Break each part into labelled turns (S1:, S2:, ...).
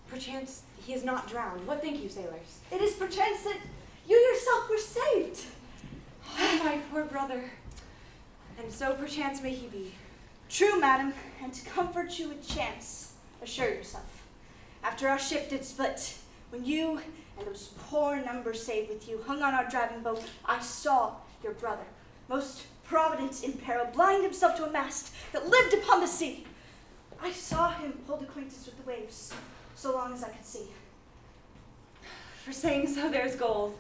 S1: Perchance he is not drowned. What think you, sailors?
S2: It is perchance that you yourself were saved.
S1: Oh, my poor brother. And so perchance may he be.
S2: True, madam, and to comfort you with chance, assure yourself. After our ship did split, when you and those poor numbers saved with you hung on our driving boat, I saw your brother, most provident in peril, blind himself to a mast that lived upon the sea. I saw him hold acquaintance with the waves, so long as I could see.
S1: For saying so, there's gold.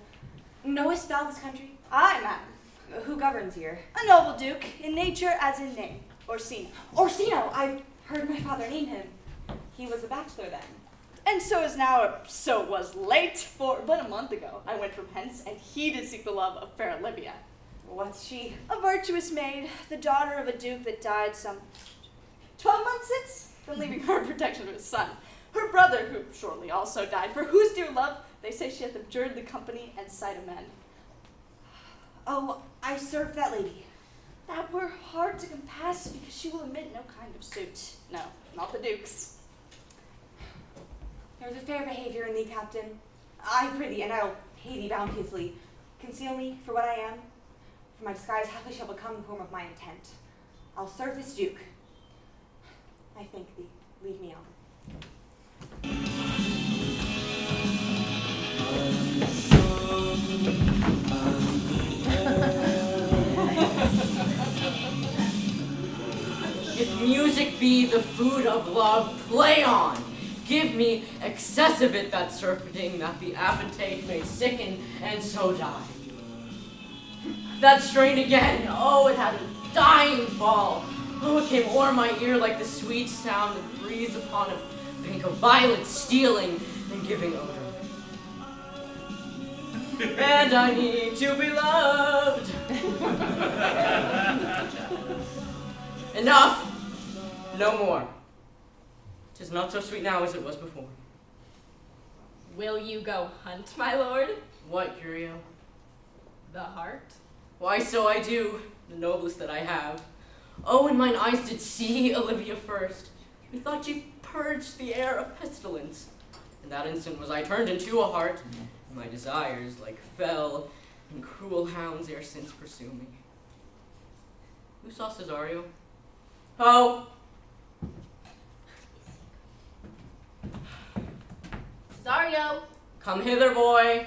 S1: Knowest thou this country?
S2: Aye, madam.
S1: Who governs here?
S2: A noble duke, in nature as in name, Orsino.
S1: Orsino! I've heard my father name him. He was a bachelor then.
S2: And so is now, or so was late, for but a month ago I went from hence, and he did seek the love of fair Olivia.
S1: What's she?
S2: A virtuous maid, the daughter of a duke that died some 12 months since, from leaving her in protection of his son. Her brother, who shortly also died, for whose dear love they say she hath abjured the company and sight of men.
S1: Oh, I serve that lady.
S2: That were hard to compass, because she will admit no kind of suit. No, not the duke's.
S1: There's a fair behavior in thee, captain. I prithee, and I'll pay thee bounteously. Conceal me for what I am, for my disguise haply shall become the form of my intent. I'll serve this duke. I thank thee. Leave me on.
S3: If music be the food of love, play on! Give me excess of it, that surfeiting, that the appetite may sicken and so die. That strain again, oh, it had a dying fall. Oh, it came o'er my ear like the sweet sound that breathes upon a bank of violets, stealing and giving odor. And I need to be loved. Enough! No more. 'Tis not so sweet now as it was before.
S4: Will you go hunt, my lord?
S3: What, Curio?
S4: The hart?
S3: Why, so I do, the noblest that I have. Oh, and mine eyes did see Olivia first. Methought she purged the air of pestilence. In that instant was I turned into a hart, and my desires, like fell and cruel hounds, ere since pursue me. Who saw Cesario? Oh!
S4: Cesario!
S3: Come hither, boy!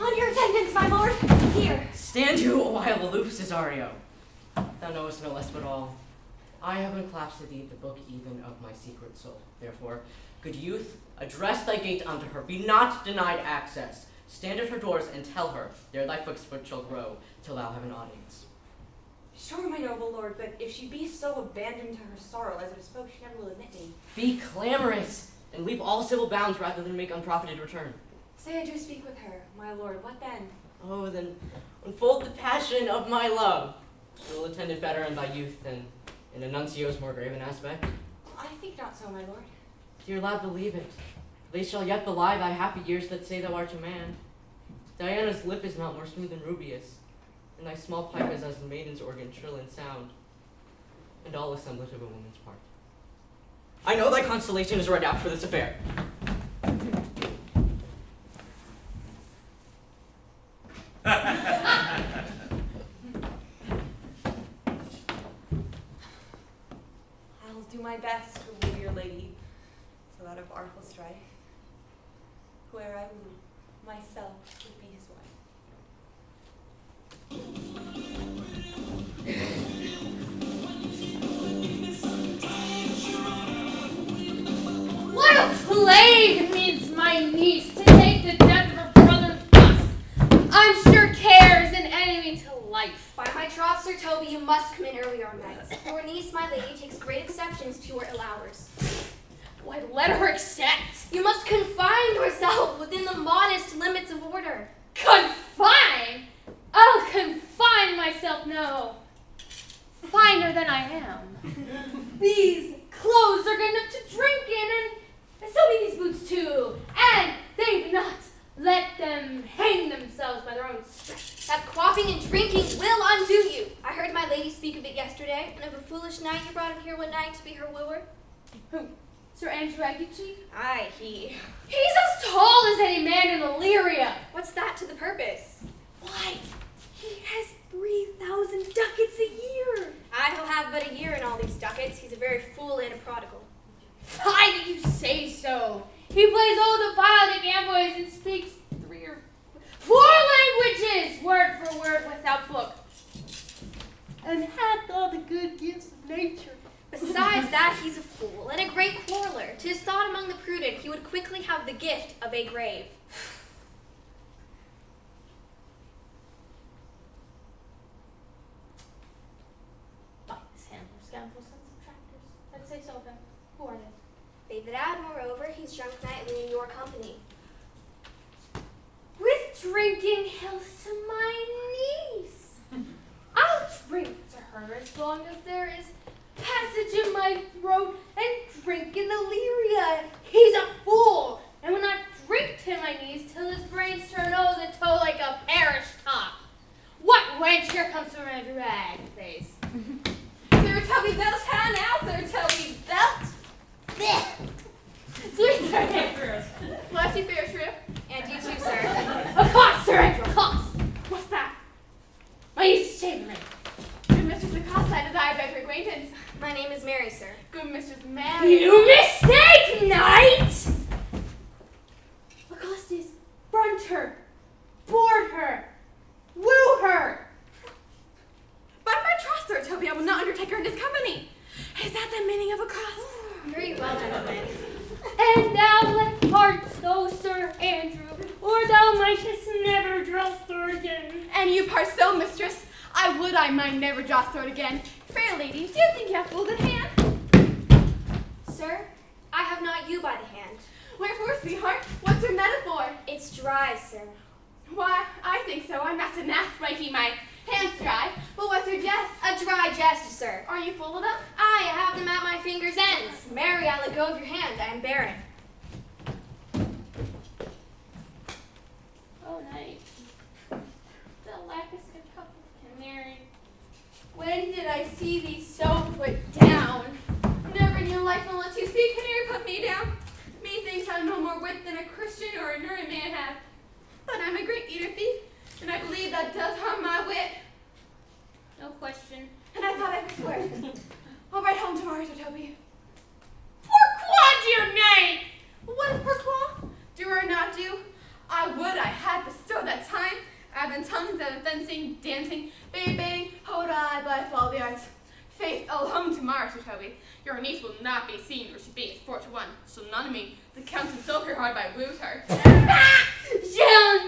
S1: On your attendance, my lord! Here!
S3: Stand you a while aloof, Cesario. Thou knowest no less but all. I have unclasped to thee the book even of my secret soul. Therefore, good youth, address thy gate unto her. Be not denied access. Stand at her doors and tell her, there thy foot shall grow, till thou have an audience.
S1: Sure, my noble lord, but if she be so abandoned to her sorrow as it spoke, she never will admit me.
S3: Be clamorous, and leave all civil bounds rather than make unprofited return.
S1: Say I do speak with her, my lord, what then?
S3: Oh, then unfold the passion of my love. It will attend it better in thy youth than in a nuncio's more graven aspect.
S1: I think not so, my lord.
S3: Dear lad, believe it. They shall yet belie thy happy years that say thou art a man. Diana's lip is not more smooth than Rubius, and thy small pipe is as the maiden's organ, shrill and sound, and all assemblage of a woman's part. I know thy constellation is right out for this affair.
S1: I'll do my best to woo your lady, so that of artful strife, whoe'er I woo,
S4: myself would be his wife.
S5: What a plague means my niece to take the death of her brother thus? I'm sure care is an enemy to life.
S6: By my troth, Sir Toby, you must come in earlier on nights. Your niece, my lady, takes great exceptions to your ill hours.
S5: Why, let her accept.
S6: You must confine yourself within the modest limits of order.
S5: Confine? I'll confine myself, no. Finer than I am. These clothes are good enough to drink in, and so be these boots too. And they do not let them hang themselves by their own strength.
S6: That quaffing and drinking will undo you. I heard my lady speak of it yesterday, and of a foolish knight you brought him here one night to be her wooer.
S5: Who? Sir Andrew Aguichi?
S6: Aye, he.
S5: He's as tall as any man in Illyria.
S6: What's that to the purpose?
S5: Why, he has 3,000 ducats a year.
S6: He'll have but a year in all these ducats. He's a very fool and a prodigal.
S5: Why do you say so? He plays all the violent gamboys and speaks 3 or 4 languages, word for word, without book. And hath all the good gifts of nature.
S6: Besides that, he's a fool and a great quarreler. 'Tis thought among the prudent he would quickly have the gift of a grave.
S5: By this handler, scoundrels and subtractors. Let's say so then. Who are they?
S6: They that add, moreover, he's drunk nightly in your company.
S5: With drinking health to my niece. I'll drink to her as long as there is passage in my throat and drink in Illyria. He's a fool, and will not drink to my niece till his brains turn old and toe like a parish top. What wench? Here comes Sir Andrew Agface.
S4: Sir Toby Bell's hand out, Sir Toby Belt.
S5: Sweet Sir Andrew.
S4: Bless you, fair shrew.
S6: And you too, sir.
S5: Accost, Sir Andrew, accost.
S4: What's that?
S5: My niece is chambermaid.
S4: Good Mistress Acosta, I desire better acquaintance.
S6: My name is Mary, sir.
S4: Good Mistress Mary.
S5: You mistake, knight! Augustus, brunt her, board her, woo her.
S4: By my troth, Sir Toby, I will not undertake her in his company. Is that the meaning of a cross?
S6: Very well, gentlemen.
S5: And thou let hearts go, Sir Andrew, or thou mightest never draw sword again.
S4: And you part so, mistress. I would I might never draw sword again. Fair lady, do you think you have full good hand?
S6: Sir, I have not you by the hand.
S4: Wherefore, sweetheart, what's your metaphor?
S6: It's dry, sir.
S4: Why, I think so. I'm not enough making my hands dry. But what's your jest?
S6: A dry jest, sir.
S4: Are you full of them?
S6: I have them at my fingers' ends. Mary, I let go of your hand. I am barren.
S5: Oh, knight, thou lackest a cup of canary. When did I see thee so put down?
S4: Never in your life unless you see canary put me down. Methinks I'm no more wit than a Christian or a Nuri man have. But I'm a great eater thief, and I believe that does harm my wit.
S5: No question.
S4: And I thought I could swear. I'll ride home tomorrow, Sir Toby.
S5: Pourquoi, dear knight?
S4: What is pourquoi? Do or not do? I would I had bestowed that time. I've been tongues of fencing, dancing, baby, hold I by all the arts. Faith, I'll home tomorrow, Sir Toby. Your niece will not be seen, or she be as 4-1. So none of me, the count himself her hard by woos her.
S5: Shall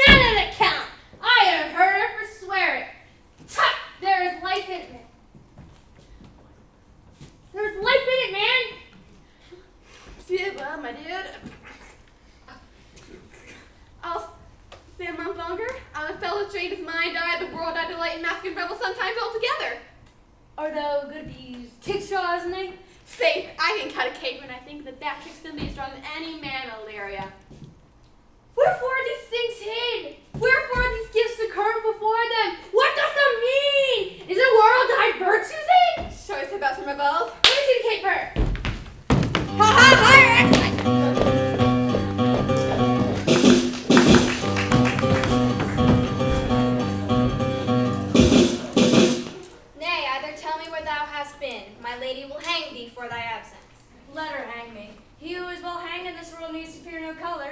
S5: none of the count. I have heard her forswear it. Tut! There is life in it. There's life in it, man.
S4: See, well, my dude, I'll stay a month longer. I'm a fellow straight as mind, I, the world, I delight in masculine rebels sometimes altogether.
S5: Are thou good at these kickshaws, knight?
S4: Faith, I can cut a cake when I think that that kicks them be as strong as any man in Illyria.
S5: Wherefore are these things hid? Wherefore are these gifts occurring before them? What does them mean? Is the world thy virtues in?
S4: Show us about some rebels.
S5: Let me see the caper.
S2: Ha ha, higher excellence!
S6: Nay, either tell me where thou hast been. My lady will hang thee for thy absence.
S7: Let her hang me. He who is well hanged in this world needs to fear no color.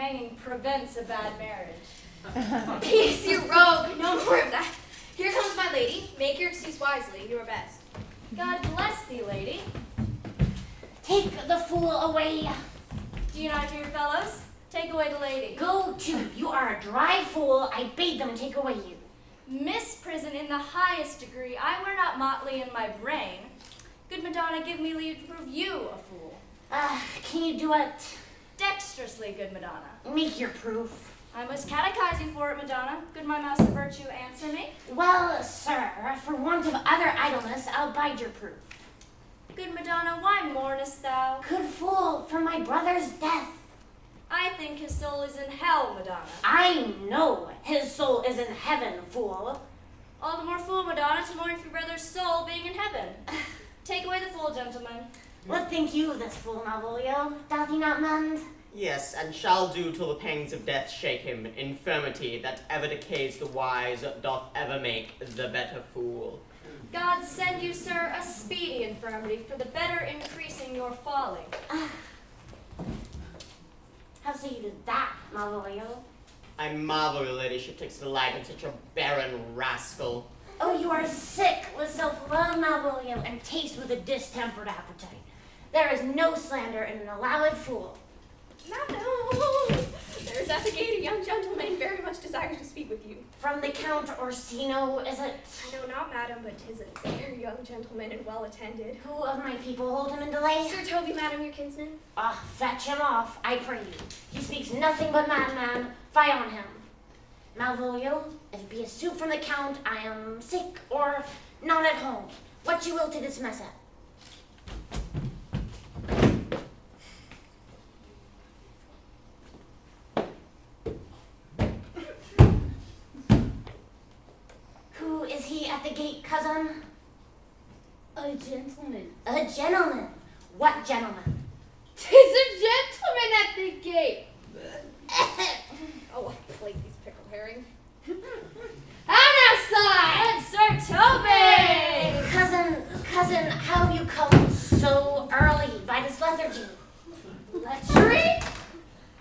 S5: hanging prevents a bad marriage.
S6: Peace, you rogue! No more of that. Here comes my lady. Make your excuse wisely. You are best.
S5: God bless thee, lady.
S7: Take the fool away.
S5: Do you not hear, fellows? Take away the lady.
S7: Go to. You are a dry fool. I bade them take away you.
S5: Miss Prison in the highest degree. I wear not motley in my brain. Good Madonna, give me leave to prove you a fool.
S7: Can you do it?
S5: Dexterously, good Madonna.
S7: Make your proof.
S5: I must catechize you for it, Madonna. Good my master virtue, answer me.
S7: Well, sir, for want of other idleness, I'll bide your proof.
S5: Good Madonna, why mournest thou?
S7: Good fool, for my brother's death.
S5: I think his soul is in hell, Madonna.
S7: I know his soul is in heaven, fool.
S5: All the more fool, Madonna, to mourn for your brother's soul being in heaven. Take away the fool, gentlemen.
S7: What think you of this fool, Malvolio? Doth he not mend?
S8: Yes, and shall do till the pangs of death shake him. Infirmity that ever decays the wise doth ever make the better fool.
S5: God send you, sir, a speedy infirmity for the better increasing your folly.
S7: How say you to that, Malvolio?
S8: I marvel your ladyship takes delight in such a barren rascal.
S7: Oh, you are sick with self-love, Malvolio, and taste with a distempered appetite. There is no slander in an allowed fool.
S6: Madam! There is at the gate a young gentleman very much desires to speak with you.
S7: From the Count Orsino, is it?
S6: I know not, madam, but 'tis a very young gentleman and well attended.
S7: Who of my people hold him in delay?
S6: Sir Toby, madam, your kinsman.
S7: Fetch him off, I pray you. He speaks nothing but madman. Fie on him. Malvolio, if it be a suit from the Count, I am sick or not at home. What you will to dismiss it. Who is he at the gate, cousin?
S5: A gentleman.
S7: A gentleman. What gentleman?
S5: 'Tis a gentleman at the gate.
S6: Oh, I plague these pickled herring.
S5: Outside, Sir Toby.
S7: Cousin, how have you come so early by this lethargy?
S5: Lechery?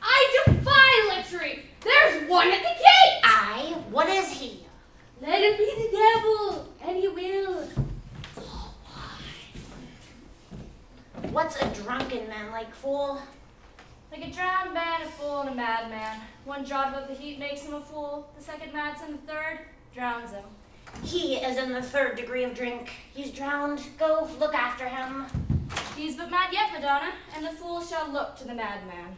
S5: I defy lechery. There's one at the gate.
S7: Aye, what is he?
S5: Let him be the devil, and he will.
S7: What's a drunken man like, fool?
S5: Like a drowned man, a fool, and a madman. One draught of the heat makes him a fool. The second mad's in the third, drowns him.
S7: He is in the 3rd degree of drink. He's drowned. Go look after him.
S5: He's but mad yet, Madonna, and the fool shall look to the madman.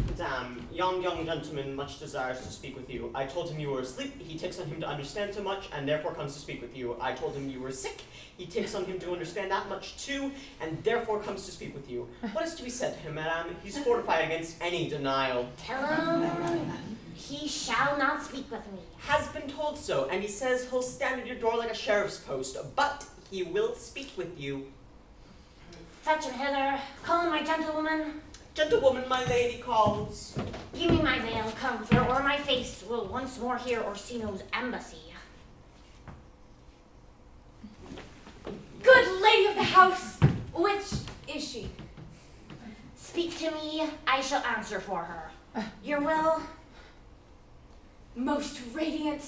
S8: Madame, young gentleman much desires to speak with you. I told him you were asleep. He takes on him to understand so much, and therefore comes to speak with you. I told him you were sick. He takes on him to understand that much too, and therefore comes to speak with you. What is to be said to him, madame? He's fortified against any denial.
S7: Tell him he shall not speak with me.
S8: Has been told so, and he says he'll stand at your door like a sheriff's post, but he will speak with you.
S7: Fetch him hither. Call him my gentlewoman.
S8: Gentlewoman, my lady calls.
S7: Give me my veil, comfort, or my face will once more hear Orsino's embassy.
S1: Good lady of the house, which is she?
S7: Speak to me, I shall answer for her. Your will?
S1: Most radiant,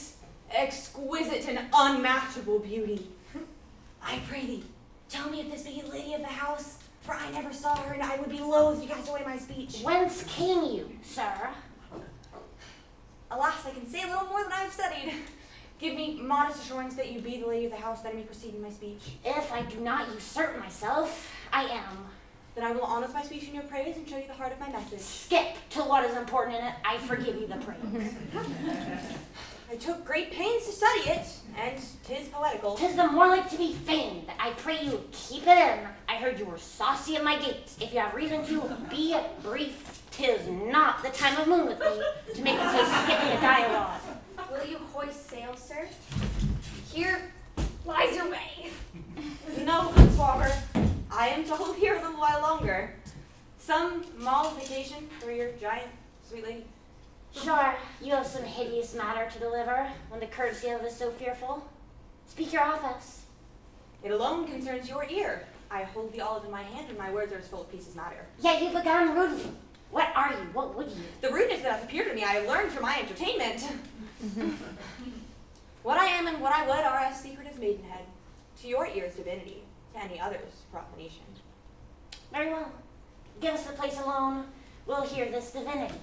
S1: exquisite, and unmatchable beauty. I pray thee, tell me if this be lady of the house, for I never saw her, and I would be loath to cast away my speech.
S7: Whence came you, sir?
S1: Alas, I can say a little more than I have studied. Give me modest assurance that you be the lady of the house, that I may proceed in my speech.
S7: If I do not usurp myself, I am.
S1: Then I will honor my speech in your praise and show you the heart of my message.
S7: Skip to what is important in it. I forgive you the praise.
S1: I took great pains to study it, and 'tis poetical.
S7: 'Tis the more like to be feigned. I pray you keep it in. I heard you were saucy at my gate. If you have reason to, be brief. 'Tis not the time of moon with me to make it so skippy a dialogue.
S6: Will you hoist sail, sir? Here lies your way.
S1: No, good swabber. I am to hold here a little while longer. Some mollification for your giant sweet lady.
S7: Sure, you have some hideous matter to deliver when the courtesy of is so fearful. Speak your office.
S1: It alone concerns your ear. I hold the olive in my hand, and my words are as full of peace as matter.
S7: Yet you began rudely. What are you? What would you?
S1: The rudeness that has appeared to me I have learned from my entertainment. What I am and what I would are as secret as maidenhead. To your ears, divinity. To any others, profanation.
S7: Very well. Give us the place alone. We'll hear this divinity.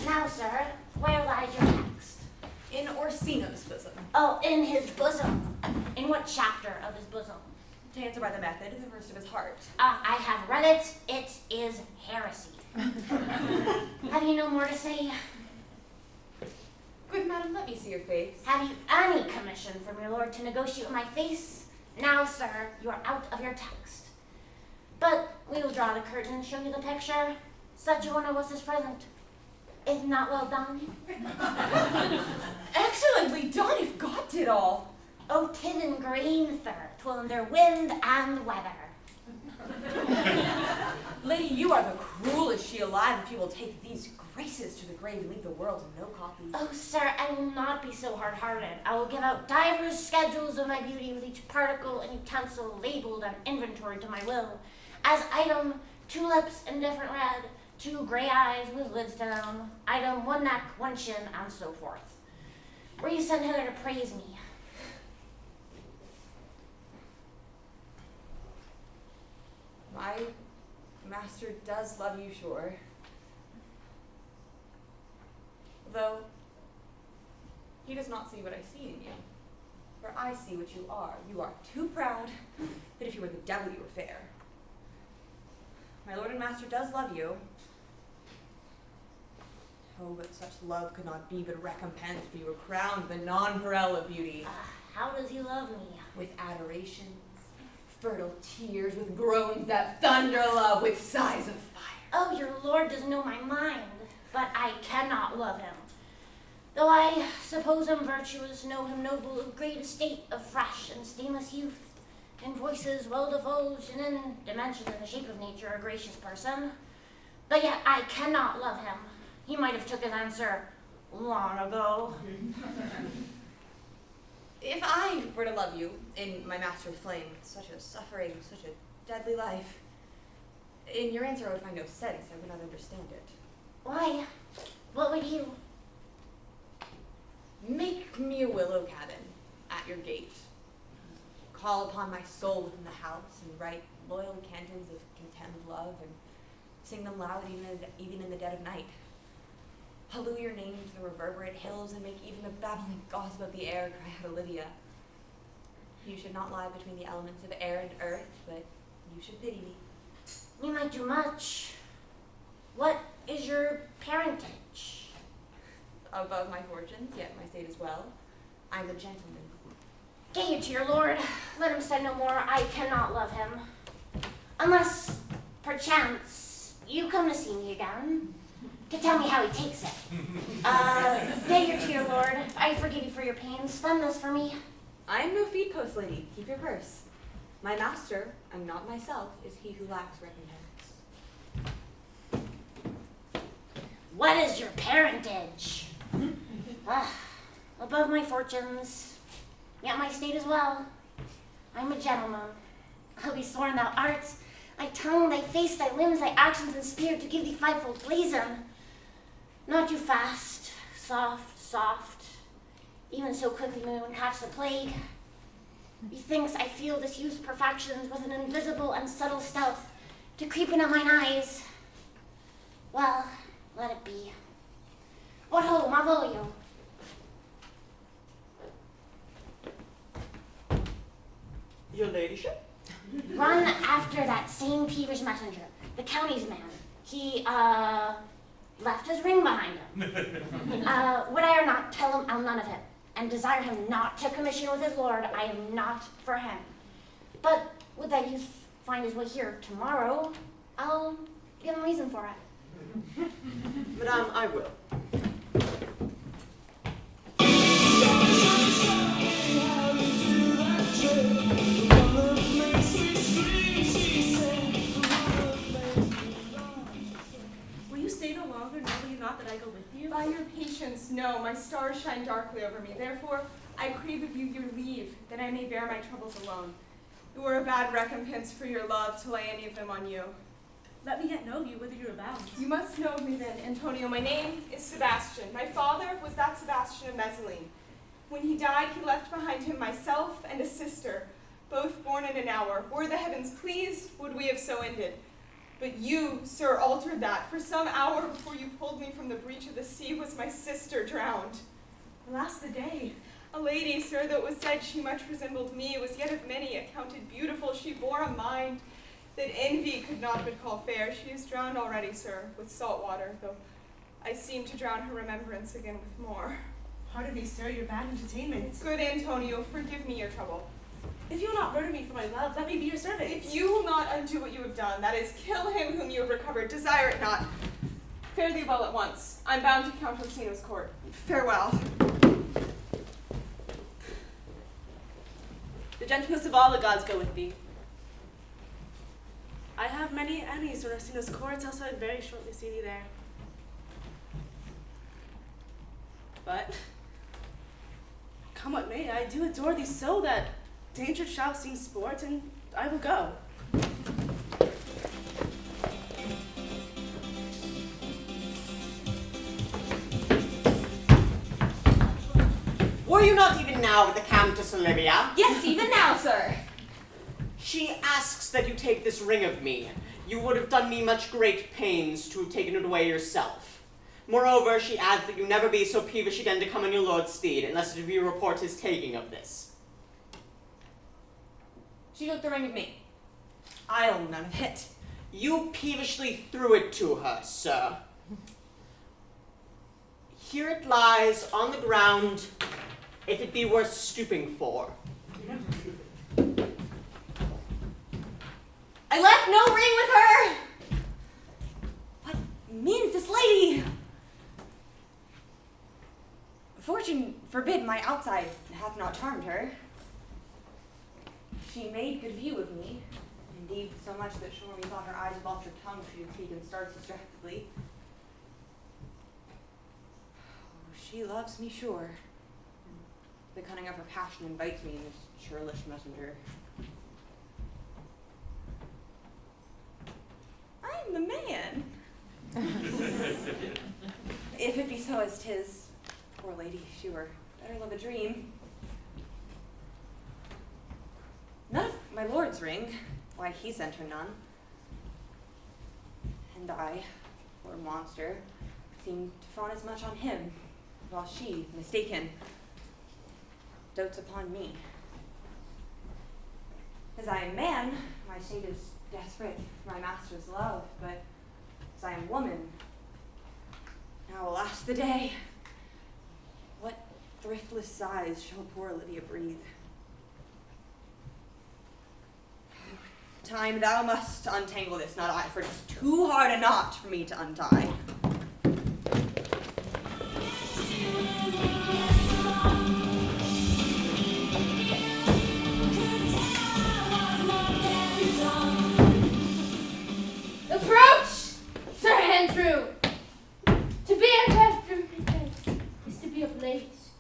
S7: Now, sir, where lies your text?
S1: In Orsino's bosom.
S7: Oh, in his bosom. In what chapter of his bosom?
S1: To answer by the method, the first of his heart.
S7: I have read it. It is heresy. Have you no more to say?
S1: Good madam, let me see your face.
S7: Have you any commission from your lord to negotiate with my face? Now, sir, you are out of your text. But we will draw the curtain and show you the picture. Such a one of us is present. If not well done.
S1: Excellently done, if God did all.
S7: Oh, tid and grain, sir, 'twill endure wind and weather.
S1: Lady, you are the cruelest she alive if you will take these graces to the grave and leave the world in no copy.
S7: Oh, sir, I will not be so hard-hearted. I will give out divers schedules of my beauty with each particle and utensil labeled and inventory to my will. As item, tulips indifferent red, 2 gray eyes with lids down, item 1 neck, 1 chin, and so forth. Were you sent hither to praise me?
S1: My master does love you, sure. Though he does not see what I see in you. For I see what you are. You are too proud, that if you were the devil you were fair. My lord and master does love you. Oh, but such love could not be but recompense, for you were crowned the nonpareil of beauty.
S7: How does he love me?
S1: With adorations, fertile tears, with groans that thunder love, with sighs of fire.
S7: Oh, your lord does know my mind, but I cannot love him. Though I suppose him virtuous, know him noble, of great estate, of fresh and stainless youth, in voices well divulged, and in dimensions in the shape of nature, a gracious person. But yet I cannot love him. He might have took his answer long ago.
S1: If I were to love you in my master's flame, with such a suffering, such a deadly life, in your answer I would find no sense. I would not understand it.
S7: Why? What would you?
S1: Make me a willow cabin at your gate. Call upon my soul within the house and write loyal cantons of contemned love and sing them loud even in the dead of night. Halloo your name to the reverberate hills and make even the babbling gossip of the air cry out Olivia. You should not lie between the elements of air and earth, but you should pity me.
S7: You might do much. What is your parentage?
S1: Above my fortunes, yet my state is well. I'm a gentleman.
S7: Get you to your lord. Let him say no more. I cannot love him. Unless, perchance, you come to see me again to tell me how he takes it. Get you to your lord. I forgive you for your pains. Spend this for me.
S1: I am no feed post, lady. Keep your purse. My master, and not myself, is he who lacks recompense.
S7: What is your parentage? Above my fortunes, yet my state as well. I'm a gentleman. I'll be sworn thou art. Thy tongue, thy face, thy limbs, thy actions and spirit to give thee fivefold blazon. Not too fast, soft, soft. Even so quickly moon catch the plague. Methinks I feel this youth's perfections with an invisible and subtle stealth to creep into mine eyes. Well, let it be. What ho, Marvolio?
S8: Your ladyship?
S7: Run after that same peevish messenger, the county's man. He, left his ring behind him. Would I or not, tell him I'll none of him, and desire him not to commission with his lord. I am not for him. But would that youth find his way here tomorrow, I'll give him reason for it.
S8: Madame, I will.
S9: Will you stay no longer, know you not that I go with you?
S4: By your patience, no, my stars shine darkly over me. Therefore,
S10: I crave of you your leave, that I may bear my troubles alone. It were a bad recompense for your love to lay any of them on you.
S9: Let me yet know you, whether you're abound.
S10: You must know me then, Antonio. My name is Sebastian. My father was that Sebastian of Mezzaline. When he died, he left behind him myself and a sister, both born in an hour. Were the heavens pleased, would we have so ended. But you, sir, altered that. For some hour before you pulled me from the breach of the sea was my sister drowned.
S9: Alas the day.
S10: A lady, sir, though it was said she much resembled me, was yet of many accounted beautiful. She bore a mind that envy could not but call fair. She is drowned already, sir, with salt water, though I seem to drown her remembrance again with more.
S9: Pardon me, sir, your bad entertainment.
S10: Good Antonio, forgive me your trouble.
S9: If you will not murder me for my love, let me be your servant.
S10: If you will not undo what you have done, that is, kill him whom you have recovered, desire it not. Fare thee well at once. I'm bound to Count Orsino's court. Farewell.
S9: The gentlest of all the gods go with thee. I have many enemies in Orsino's courts, else I would very shortly see thee there. But, come what may, I do adore thee so that danger shall seem sport, and I will go.
S8: Were you not even now with the Countess Olivia?
S1: Yes, even now, sir.
S8: She asks that you take this ring of me. You would have done me much great pains to have taken it away yourself. Moreover, she adds that you never be so peevish again to come on your lord's steed, unless it be report his taking of this.
S1: She took the ring of me. I'll none of it.
S8: You peevishly threw it to her, sir. Here it lies on the ground, if it be worth stooping for.
S1: I left no ring with her! What means this lady? Fortune forbid my outside hath not charmed her. She made good view of me, indeed so much that sure methought her eyes lost her tongue she would speak and start distractedly. Oh, she loves me sure. The cunning of her passion invites me in this churlish messenger. I'm the man. If it be so as 'tis, poor lady, she were better love a dream. None of my lord's ring, why he sent her none. And I, poor monster, seem to fawn as much on him, while she, mistaken, dotes upon me. As I am man, my state is desperate for my master's love, but as I am woman, now alas the day, what thriftless sighs shall poor Olivia breathe? Time, thou must untangle this, not I, for it is too hard a knot for me to untie.
S5: Approach, Sir Andrew. To be a gentleman is to be of ladies.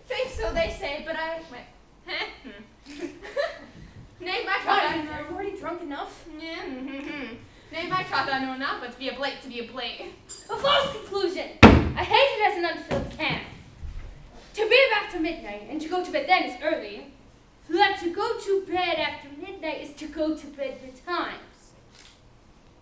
S4: Faith, so they say, but I went. Nay, my troth,
S5: What? Are you already drunk enough?
S4: Nay, my troth, I know not, but to be a blade, to be a blade.
S5: A false conclusion. I hate it as an unfilled can. To be up after midnight and to go to bed then is early. So that to go to bed after midnight is to go to bed betimes.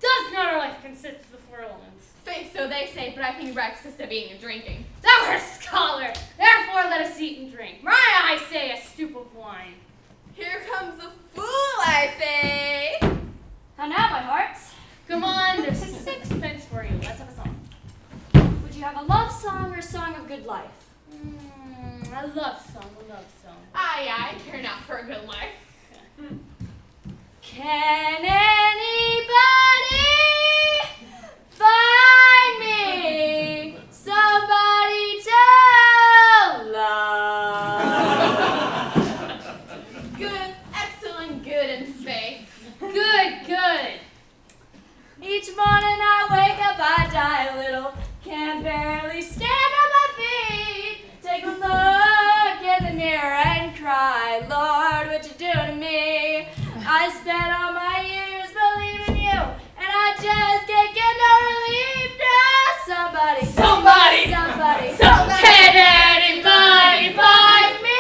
S5: Does not our life consist of the four elements?
S4: Faith, so they say, but I think Rex consists of eating and drinking.
S5: Thou art a scholar, therefore let us eat and drink. My I say a stoop of wine.
S4: Here comes the fool, I say.
S5: How now, my hearts? Come on, there's 6 pence for you. Let's have a song.
S6: Would you have a love song or a song of good life?
S5: A love song, a love song.
S4: Aye, I care not for a good life.
S5: Can anybody find me somebody to love?
S4: Good, excellent, good, and faith.
S5: Good, good. Each morning I wake up, I die a little, can barely stand on my feet. Take mirror and cry, Lord, what you do to me? I spent all my years believing you, and I just can't get no relief now. Somebody, can anybody find me?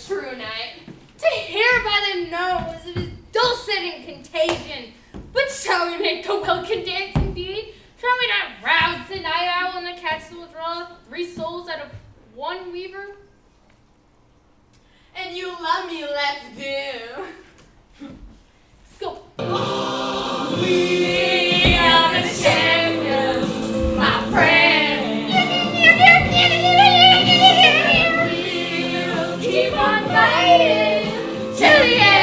S4: True knight.
S5: To hear by the nose of his dulcet and contagion. But shall we make the welkin dance indeed? Shall we not rouse the night owl and the cats will draw 3 souls out of 1 weaver?
S4: And you love me, let's do.
S5: Let's go.
S4: We are the champions, my friend. Keep on fighting till the end.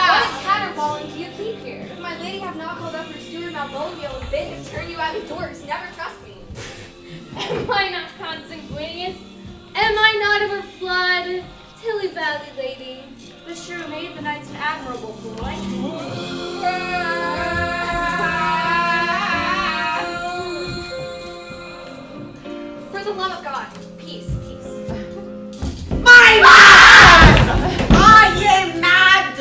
S6: What caterwauling do you keep here? If my lady have not called up her steward Malvolio and bid to turn you out of doors, never trust me.
S5: Am I not consanguineous? Am I not of her blood? Tilly Valley lady.
S2: The shrew made the knight's an admirable boy.
S6: For the love of God, peace.
S8: My lads! Are ye mad?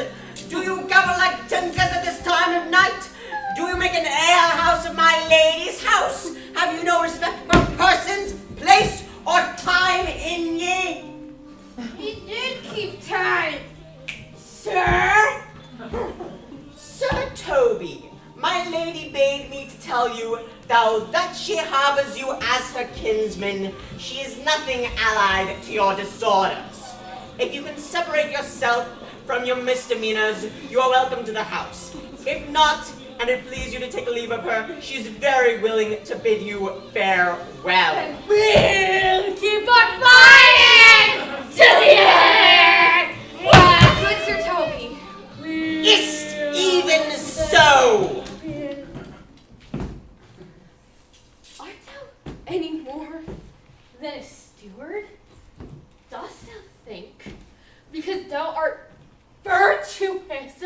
S8: Do you gabble like tinkers at this time of night? Do you make an alehouse of my lady's house? Have you no respect for persons, place, or time in ye?
S4: He did keep time.
S8: Sir? Sir Toby, my lady bade me to tell you, though that she harbors you as her kinsman, she is nothing allied to your disorders. If you can separate yourself from your misdemeanors, you are welcome to the house. If not, and it please you to take leave of her, she is very willing to bid you farewell.
S5: We'll keep on fighting till the end.
S6: Good Sir Toby.
S8: Ist even so.
S5: Art thou any more than a steward? Dost thou think, because thou art virtuous,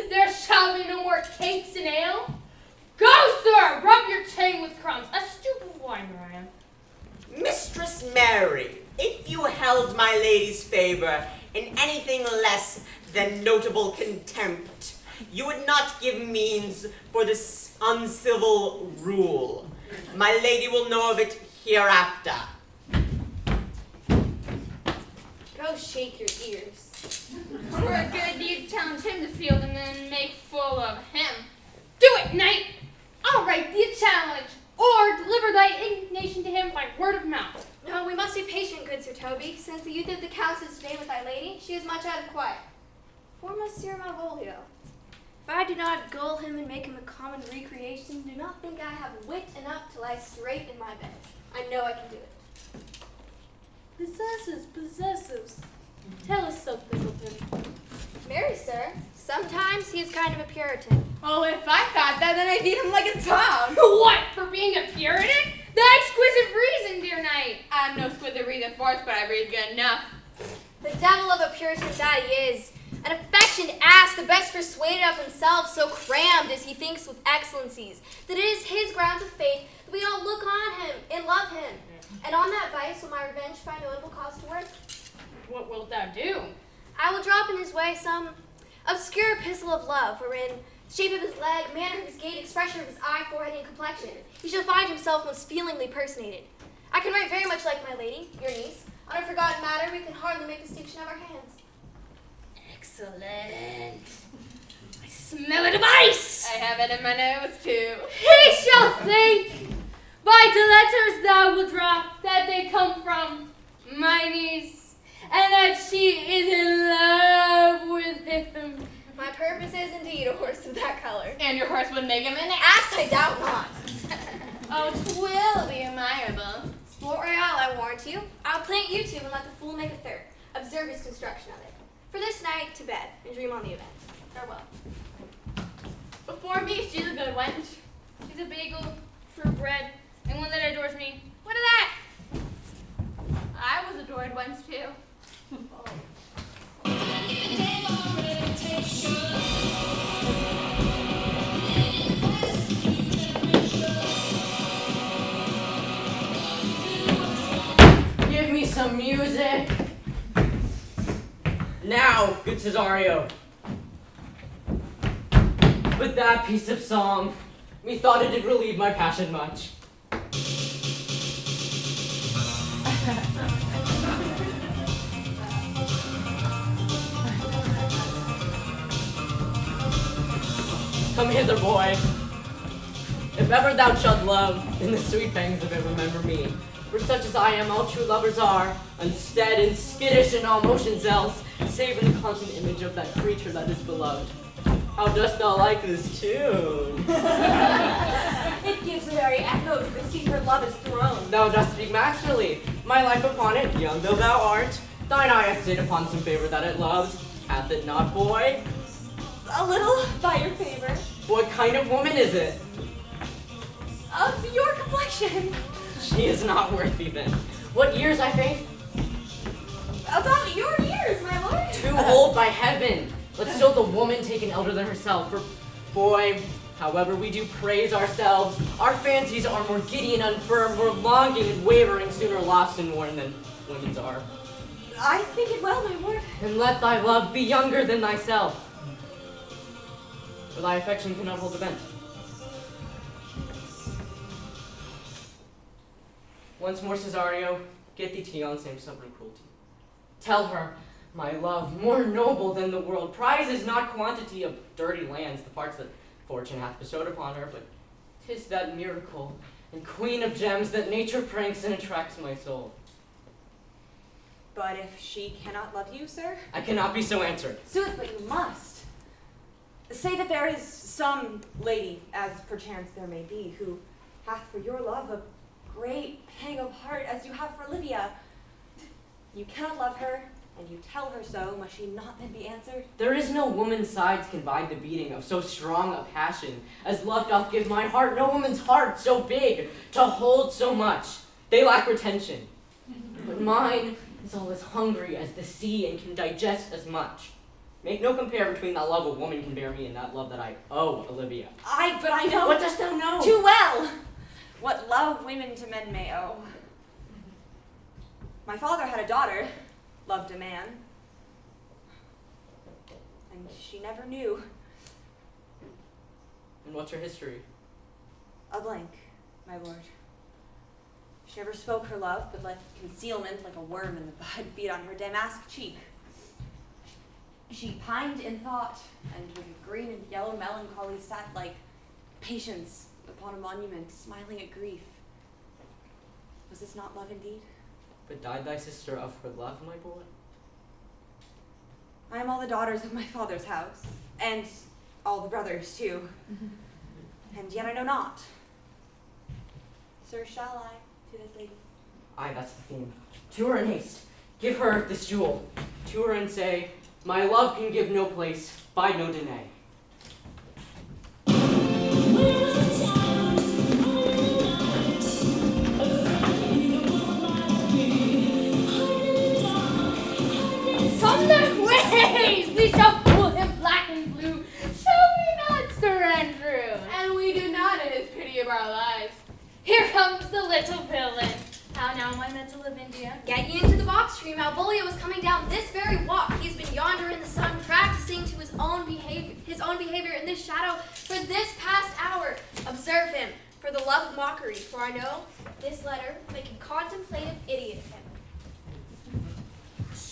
S5: there shall be no more cakes and ale? Go, sir, rub your chain with crumbs. A stupid whiner I am.
S8: Mistress Mary, if you held my lady's favor in anything less than notable contempt, you would not give means for this uncivil rule. My lady will know of it hereafter.
S6: Go shake your ears.
S4: For a good deed, challenge him to field and then make full of him.
S5: Do it, knight. I'll write thee a challenge, or deliver thy indignation to him by word of mouth.
S6: No, we must be patient, good Sir Toby. Since the youth of the council is today with thy lady, she is much out of quiet. For Monsieur Malvolio, if I do not gull him and make him a common recreation, do not think I have wit enough to lie straight in my bed. I know I can do it.
S5: Possessives. Tell us something of him.
S6: Marry, sir. Sometimes he is kind of a Puritan.
S4: Oh, if I thought that, then I'd beat him like a dog.
S5: What, for being a Puritan? The exquisite reason, dear knight.
S4: I'm no exquisite reason force, but I read good enough.
S6: The devil of a Puritan that he is. An affectioned ass, the best persuaded of himself, so crammed as he thinks with excellencies, that it is his grounds of faith that we all look on him and love him. And on that vice will my revenge find notable cause to work.
S5: What wilt thou do?
S6: I will drop in his way some obscure epistle of love, wherein the shape of his leg, manner of his gait, expression of his eye, forehead, and complexion, he shall find himself most feelingly personated. I can write very much like my lady, your niece. On a forgotten matter, we can hardly make distinction of our hands.
S5: Excellent. I smell it of ice.
S4: I have it in my nose, too.
S5: He shall think, by the letters thou wilt drop, that they come from my niece, and that she is in love with him.
S6: My purpose is indeed a horse of that color.
S4: And your horse would make him an
S6: Ass, I doubt not.
S4: Oh, 'twill be admirable.
S6: Sport royale, I warrant you. I'll plant you two and let the fool make a third. Observe his construction of it. For this night, to bed, and dream on the event. Farewell.
S4: Before me, she's a good wench.
S5: She's a bagel, true bred, and one that adores me. What of that?
S4: I was adored once too.
S3: Give me some music. Now, good Cesario. With that piece of song, methought it did relieve my passion much. Come hither, boy. If ever thou shalt love, in the sweet pangs of it remember me. For such as I am, all true lovers are, unstead and skittish in all motions else, save in the constant image of that creature that is beloved. How dost thou like this tune?
S1: It gives the very echo to the seat where love is thrown.
S3: Thou dost speak masterly. My life upon it, young though thou art, thine eye hath stayed upon some favor that it loves. Hath it not, boy?
S1: A little by your favor.
S3: What kind of woman is it?
S1: Of your complexion.
S3: She is not worthy then. What years, I faith?
S1: About your years, my lord.
S3: Too old by heaven. Let still the woman take an elder than herself. For, boy, however we do praise ourselves, our fancies are more giddy and unfirm, more longing and wavering, sooner lost and worn than women's are.
S1: I think it well, my lord.
S3: And let thy love be younger than thyself. For thy affection cannot hold a vent. Once more, Cesario, get thee to yon same stubborn cruelty. Tell her, my love, more noble than the world, prizes not quantity of dirty lands, the parts that fortune hath bestowed upon her, but 'tis that miracle and queen of gems that nature pranks and attracts my soul.
S1: But if she cannot love you, sir?
S3: I cannot be so answered.
S1: Sooth, but you must. Say that there is some lady, as perchance there may be, who hath for your love a great pang of heart as you have for Olivia. You cannot love her, and you tell her so, must she not then be answered?
S3: There is no woman's sides can bide the beating of so strong a passion as love doth give my heart. No woman's heart so big to hold so much. They lack retention. But mine is all as hungry as the sea and can digest as much. Make no compare between that love a woman can bear me and that love that I owe Olivia.
S1: But I know.
S3: What dost thou know?
S1: Too well. What love women to men may owe. My father had a daughter, loved a man, and she never knew.
S3: And what's her history?
S1: A blank, my lord. She never spoke her love, but let concealment like a worm in the bud feed on her damask cheek. She pined in thought, and with a green and yellow melancholy sat like patience upon a monument, smiling at grief. Was this not love indeed?
S3: But died thy sister of her love, my boy?
S1: I am all the daughters of my father's house, and all the brothers too. And yet I know not. Sir, shall I to this lady?
S3: Aye, that's the theme. To her in haste. Give her this jewel. To her and say, my love can give no place, by no denay.
S5: From their ways we shall pull him black and blue. Shall we not, Sir Andrew?
S4: And we do not in his pity of our lives.
S5: Here comes the little villain. How now, my mental of India?
S6: Get ye into the box tree. Malvolio was coming down this very walk. He's been yonder in the sun, practicing to his own behavior in this shadow for this past hour. Observe him, for the love of mockery, for I know this letter will make a contemplative idiot of him.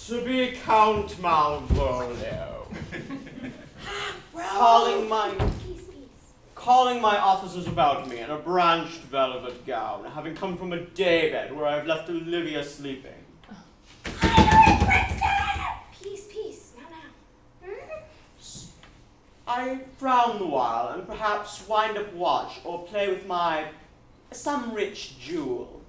S8: To be Count Malvolio. Calling my officers about me in a branched velvet gown, having come from a daybed where I have left Olivia sleeping.
S6: Peace. Now.
S8: I frown the while, and perhaps wind up watch, or play with some rich jewel.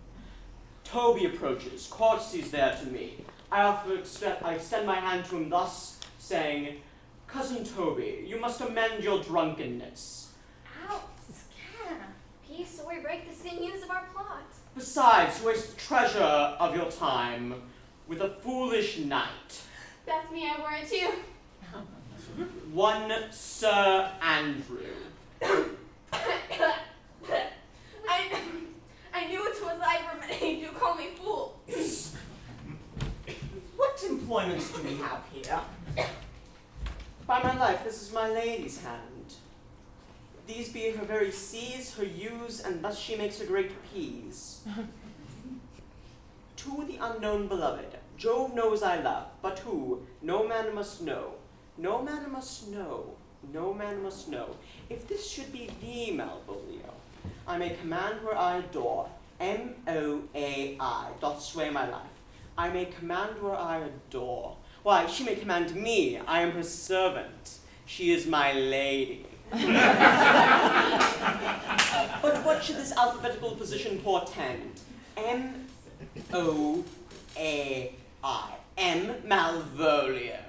S8: Toby approaches, courtesies there to me. I extend my hand to him thus, saying, Cousin Toby, you must amend your drunkenness.
S6: Ow, scat. Peace, or we break the sinews of our plot.
S8: Besides, waste the treasure of your time with a foolish knight.
S4: That's me, I wore it too.
S8: One Sir Andrew.
S4: I knew it was I for many do call me fool.
S8: What employments do we have here? By my life, this is my lady's hand. These be her very C's, her U's, and thus she makes her great P's. To the unknown beloved, Jove knows I love, but who? No man must know. No man must know. No man must know. If this should be the Malvolio, I may command where I adore. M-O-A-I, doth sway my life. I may command where I adore. Why, she may command me. I am her servant. She is my lady. But what should this alphabetical position portend? M-O-A-I. M. Malvolio.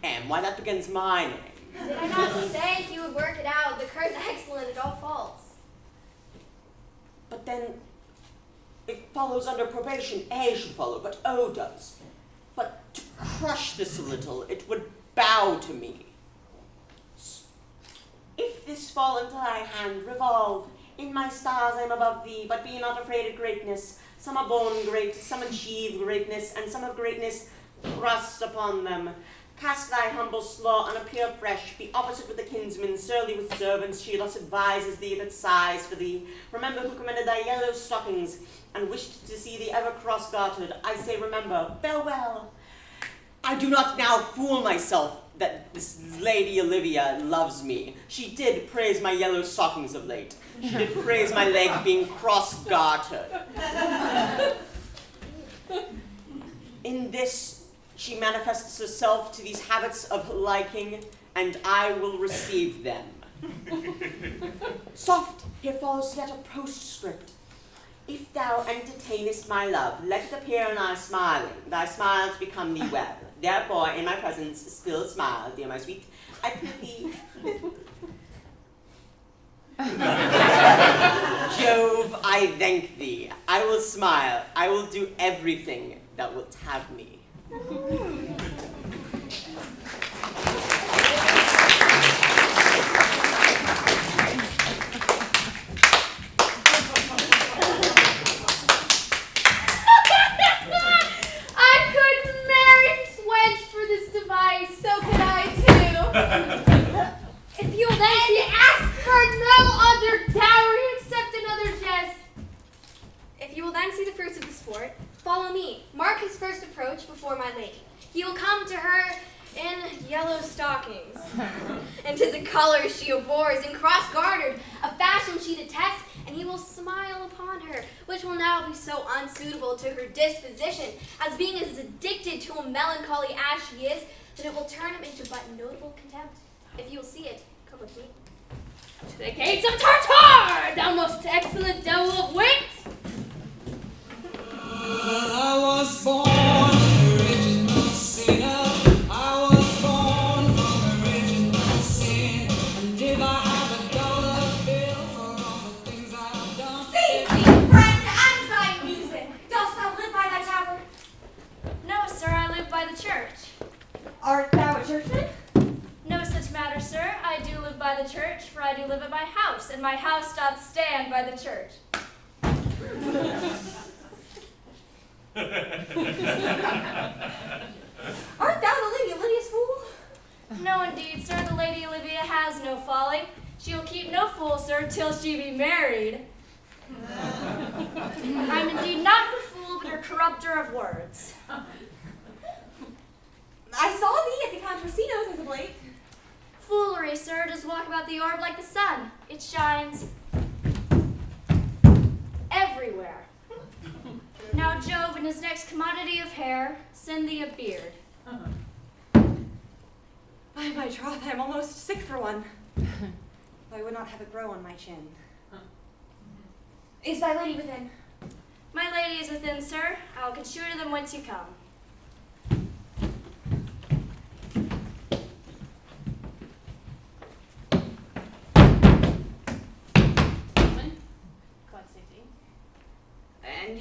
S8: M. Why, that begins my name.
S6: Did I not say he would work it out? The curse excellent, it all falls.
S8: But then it follows under probation. A should follow, but O does. But to crush this a little, it would bow to me. If this fall into thy hand, revolve. In my stars I am above thee, but be not afraid of greatness. Some are born great, some achieve greatness, and some of greatness thrust upon them. Cast thy humble slaw and appear fresh. Be opposite with the kinsman, surly with servants. She thus advises thee that sighs for thee. Remember who commended thy yellow stockings, and wished to see thee ever cross-gartered. I say remember, farewell. I do not now fool myself that this lady Olivia loves me. She did praise my yellow stockings of late. She did praise my leg being cross-gartered. In this, she manifests herself to these habits of liking, and I will receive them. Soft, here follows yet a postscript. If thou entertainest my love, let it appear in thy smiling. Thy smiles become thee well. Therefore, in my presence, still smile, dear my sweet. I prithee. Jove, I thank thee. I will smile. I will do everything thou wilt have me.
S6: Follow me. Mark his first approach before my lady. He will come to her in yellow stockings. And 'tis a color she abhors, and cross-gartered, a fashion she detests, and he will smile upon her, which will now be so unsuitable to her disposition, as being as addicted to a melancholy as she is, that it will turn him into but notable contempt. If you will see it, come with me.
S5: To the gates of Tartar, thou most excellent devil of wit!
S11: I was born an original sinner. I was born from original sin. And if I have a dollar bill for all the things I've done.
S2: Sing me, friend, and thy music. Dost thou live by thy tavern?
S12: No, sir, I live by the church.
S2: Art thou a churchman?
S12: No such matter, sir. I do live by the church, for I do live at my house, and my house doth stand by the church.
S2: Art thou the Lady Olivia's fool?
S12: No, indeed, sir, the Lady Olivia has no folly. She will keep no fool, sir, till she be married. I'm indeed not her fool, but her corrupter of words.
S2: I saw thee at the Count Orsino's as of late.
S12: Foolery, sir, does walk about the orb like the sun. It shines everywhere. Now Jove, in his next commodity of hair, send thee a beard.
S1: By my troth, I am almost sick for one. I would not have it grow on my chin.
S2: Is thy lady within?
S12: My lady is within, sir. I will consider them whence you come.
S1: And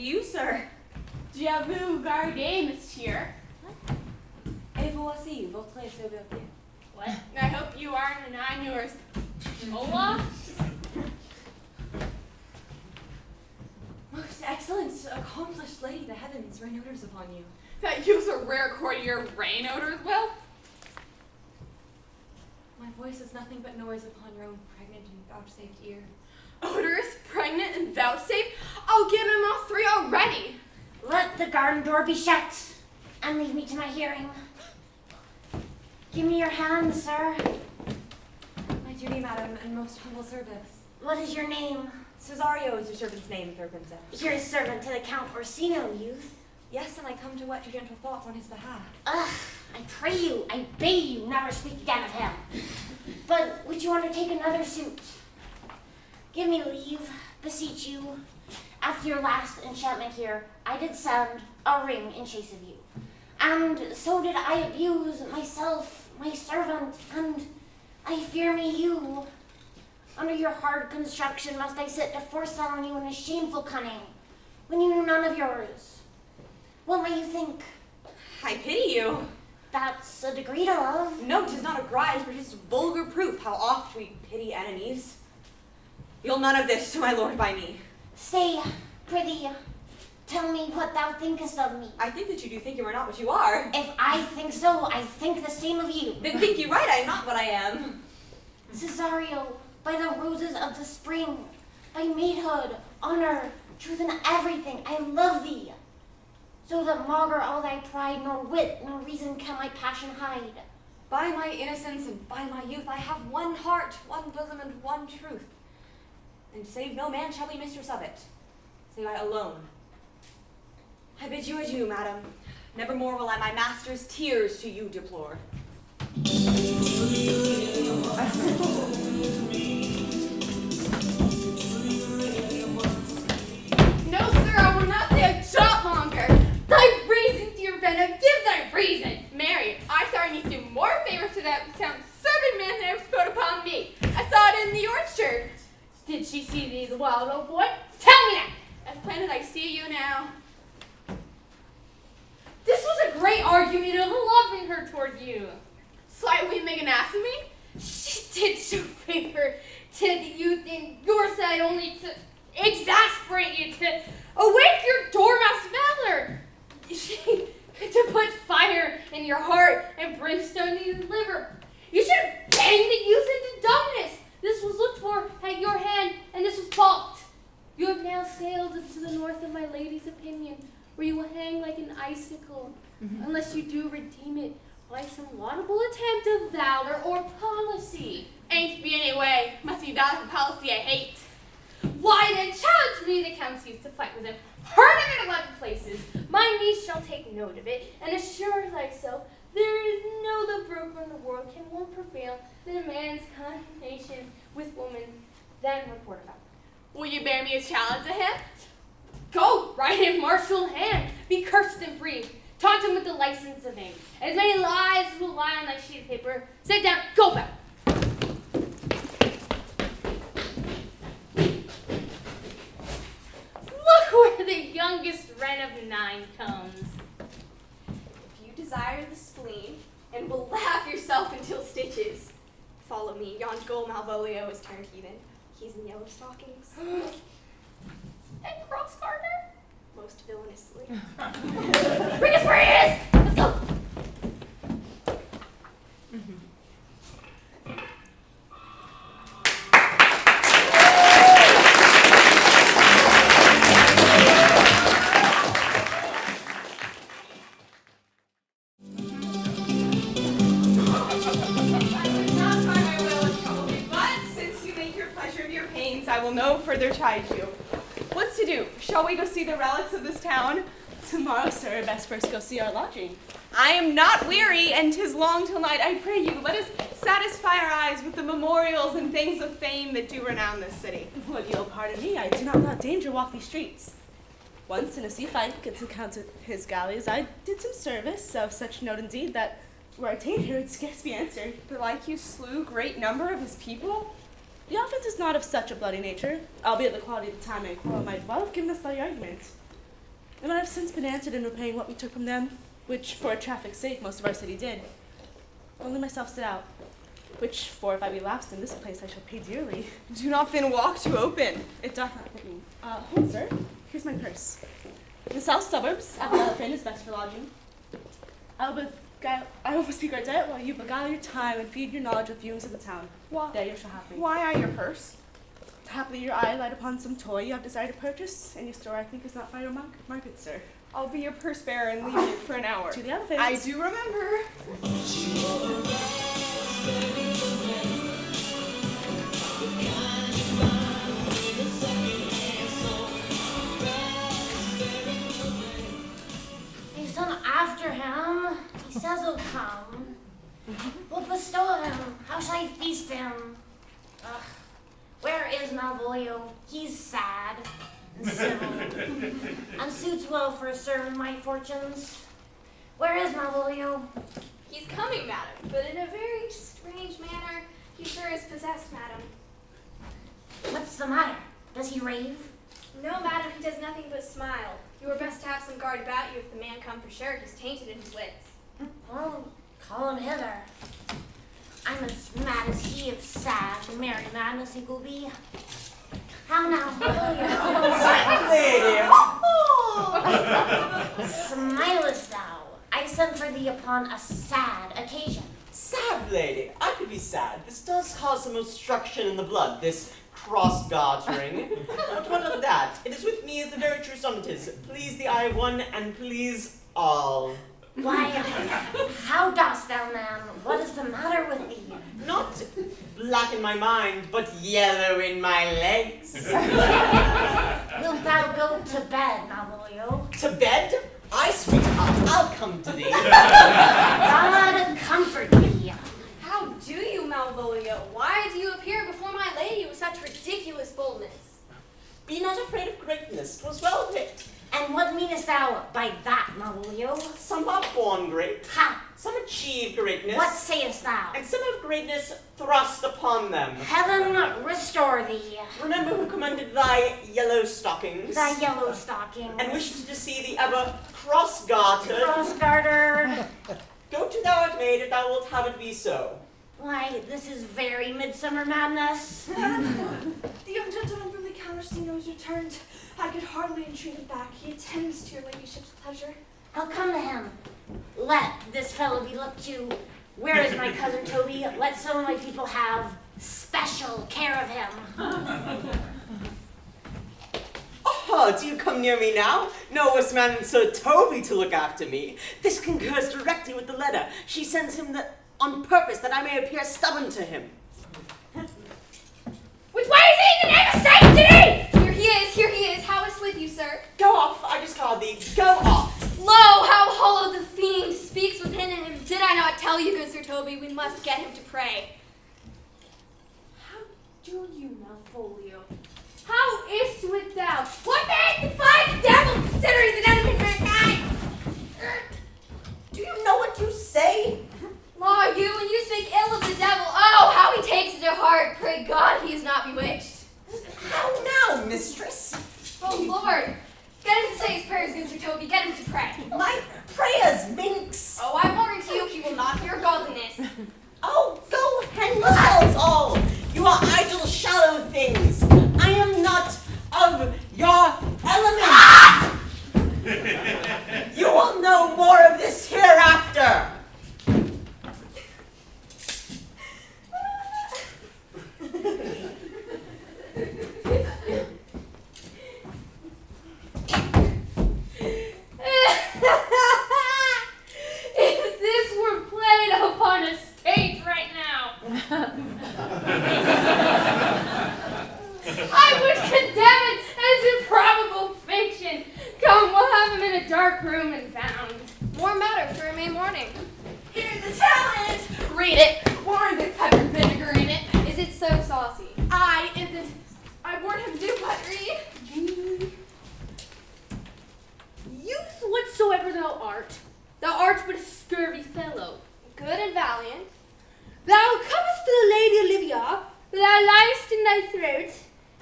S4: our day, monsieur.
S1: Et voici votre serviette.
S4: What? I hope you aren't and I'm yours. Viola?
S1: Most excellent, accomplished lady, the heavens rain odors upon you.
S4: That use a rare courtier rain odors, Will?
S1: My voice is nothing but noise upon your own pregnant and vouchsafed ear.
S4: Odorous, pregnant, and vouchsafed? I'll give him all three already.
S7: Let the garden door be shut and leave me to my hearing. Give me your hand, sir.
S1: My duty, madam, and most humble service.
S7: What is your name?
S1: Cesario is your servant's name, fair princess.
S7: You're a servant to the Count Orsino, youth.
S1: Yes, and I come to whet your gentle thoughts on his behalf.
S7: Ugh, I pray you, I beg you, never speak again of him. But would you undertake another suit? Give me leave, beseech you. After your last enchantment here, I did send a ring in chase of you. And so did I abuse myself, my servant, and I fear me you. Under your hard construction must I sit to forestall on you in a shameful cunning, when you knew none of yours. What may you think?
S1: I pity you.
S7: That's a degree to love.
S1: No, 'tis not a grudge, but 'tis vulgar proof how oft we pity enemies. You'll none of this to my lord by me.
S7: Stay, prithee, tell me what thou thinkest of me.
S1: I think that you do think you are not what you are.
S7: If I think so, I think the same of you.
S1: Then think you right, I am not what I am.
S7: Cesario, by the roses of the spring, by maidhood, honor, truth, and everything, I love thee. So that maugre all thy pride, nor wit, nor reason can my passion hide.
S1: By my innocence and by my youth, I have one heart, one bosom, and one truth. And save no man shall be mistress of it, save I alone. I bid you adieu, madam. Nevermore will I my master's tears to you deplore.
S4: No, sir, I will not stay a jot longer. Thy reason, dear venom, give thy reason. Mary, I saw her do more favors to that sound servant man than ever bestowed upon me. I saw it in the orchard.
S12: Did she see thee, the wild old boy? Tell me that!
S4: As plain as I see you now.
S12: This was a great argument of loving her toward you.
S4: Slightly make an ass of me?
S12: She did show favor to the youth in your side only to exasperate you, to awake your dormouse valor. To put fire in your heart and brimstone in your liver. You should have banged the youth into dumbness. This was looked for at your hand, and this was balked. You have now sailed to the north of my lady's opinion, where you will hang like an icicle, unless you do redeem it by some laudable attempt of valor or policy.
S4: Ain't be any way. Must be valor and policy I hate.
S12: Why then challenge me, the count seeks to fight with him. Hurt him in 11 places. My niece shall take note of it, and assure thyself there is no other broker in the world can more prevail than a man's condemnation with woman than report about.
S4: Will you bear me a challenge to him?
S12: Go, right in martial hand, be cursed and breathe. Taunt him with the license of aim. As many lies as will lie on thy sheet of paper. Sit down, go back. Look where the youngest wren of 9 comes.
S1: If you desire the spleen, and will laugh yourself until stitches, follow me. Yon gold Malvolio is turned heathen. He's in yellow stockings.
S12: And cross garter?
S1: Most villainously.
S12: Bring us where he is! Let's go!
S10: I will no further chide you. What's to do? Shall we go see the relics of this town?
S9: Tomorrow, sir, best first go see our lodging.
S10: I am not weary, and 'tis long till night. I pray you, let us satisfy our eyes with the memorials and things of fame that do renown this city.
S9: Would you'll pardon me, I do not without danger walk these streets. Once in a sea fight against the Count of his galleys, I did some service of such note indeed that were I ta'en here would scarce be answered.
S10: Belike you slew great number of his people?
S9: The offense is not of such a bloody nature, albeit the quality of the time and quarrel might well have given us bloody argument. and I have since been answered in repaying what we took from them, which, for a traffic's sake, most of our city did. Only myself stood out, which, for if I be lapsed in this place, I shall pay dearly.
S10: Do not then walk to open.
S9: It doth not fit me. Hold, sir. Here's my purse. In the south suburbs, at the Elephant is best for lodging. I will speak our diet while you beguile your time and feed your knowledge with fumes of the town. There you shall have me.
S10: Why I your purse?
S9: Haply your eye light upon some toy you have desired to purchase, and your store I think is not far your market, sir.
S10: I'll be your purse bearer and leave you for an hour.
S9: To the Elephant.
S10: I do remember.
S7: They sent after him. He says he'll come. We'll bestow him. How shall I feast him? Ugh. Where is Malvolio? He's sad and civil, and suits well for a servant of my fortunes. Where is Malvolio?
S6: He's coming, madam, but in a very strange manner. He sure is possessed, madam.
S7: What's the matter? Does he rave?
S6: No, madam, he does nothing but smile. You were best to have some guard about you if the man come for sure. He's tainted in his wits.
S7: Well, call him hither. I'm as mad as he if sad, merry madness he will be. How now,
S8: Lady!
S7: Smilest thou? I sent for thee upon a sad occasion.
S8: Sad lady, I could be sad. This does cause some obstruction in the blood, this cross-gartering. But what of that? It is with me as the very true sonnet is. Please the eye of one, and please all.
S7: Why, how dost thou, man? What is the matter with thee?
S8: Not black in my mind, but yellow in my legs.
S7: Wilt thou go to bed, Malvolio?
S8: To bed? Aye, sweetheart, I'll come to thee.
S7: God comfort thee.
S6: How do you, Malvolio? Why do you appear before my lady with such ridiculous boldness?
S8: Be not afraid of greatness, 'twas well picked.
S7: And what meanest thou by that, Malvolio?
S8: Some are born great,
S7: Ha!
S8: some achieve greatness,
S7: What sayest thou?
S8: and some have greatness thrust upon them.
S7: Heaven restore thee.
S8: Remember who commanded thy yellow stockings,
S7: Thy yellow stocking.
S8: and wished to see thee ever cross-gartered.
S7: Cross-gartered.
S8: Go to thou art made if thou wilt have it be so.
S7: Why, this is very midsummer madness.
S2: The young gentleman from the Count Orsino has returned. I could hardly entreat him back. He attends to your ladyship's pleasure.
S7: I'll come to him. Let this fellow be looked to. Where is my cousin Toby? Let some of my people have special care of him.
S8: Oh, do you come near me now? No worse man than Sir Toby to look after me. This concurs directly with the letter. She sends him on purpose that I may appear stubborn to him.
S12: Which way is he in the name of sanctity?
S6: Here he is. How is with you, sir?
S8: Go off, I just called thee. Go off.
S6: Lo, how hollow the fiend speaks within him. Did I not tell you, good Sir Toby, we must get him to pray?
S12: How do you, Malvolio? How is with thou? What man defies the devil consider he's an enemy of mankind?
S8: Do you know what you say?
S6: Law, you, when you speak ill of the devil, oh, how he takes it to heart. Pray God he is not bewitched.
S8: How now, mistress?
S6: Oh, Lord. Get him to say his prayers, good Sir Toby. Get him to pray.
S8: My prayers, minx.
S6: Oh, I warrant you, he will not hear godliness.
S8: Oh, go hang yourselves all. You are idle, shallow things. I am not of your element. Ah! You will know more of this hereafter.
S12: If this were played upon a stage right now, I would condemn it as improbable fiction. Come, we'll have him in a dark room and bound.
S6: More matter for a May morning.
S12: Here's the challenge.
S6: Read it. Warn with pepper and vinegar in it. Is it so saucy?
S12: I isn't. I warned him to buttery. Youth whatsoever thou art but a scurvy fellow.
S6: Good and valiant.
S12: Thou comest to the Lady Olivia, thou liest in thy throat.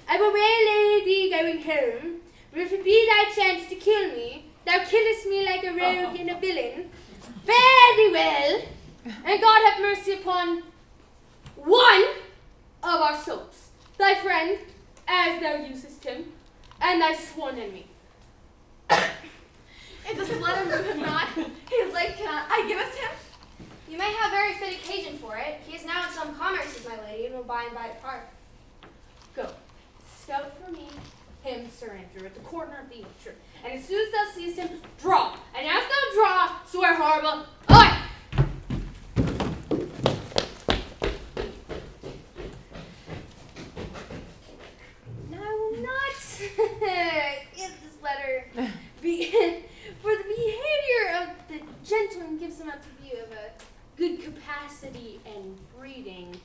S12: I will waylay thee going home, but if it be thy chance to kill me, thou killest me like a rogue and a villain. Very well. And God have mercy upon one of our souls, thy friend, as thou usest him, and thy sworn enemy.
S4: If this letter move him not, his leg cannot I give us him.
S6: You may have very fit occasion for it. He is now in some commerce with my lady, and will by and by depart.
S12: Go, scout for me him, Sir Andrew, at the corner of the orchard. And as soon as thou seest him, draw. And as thou draw, swear horrible, aye! Now I will not give this letter for the behavior of the gentleman gives him up to view of a good capacity and breeding.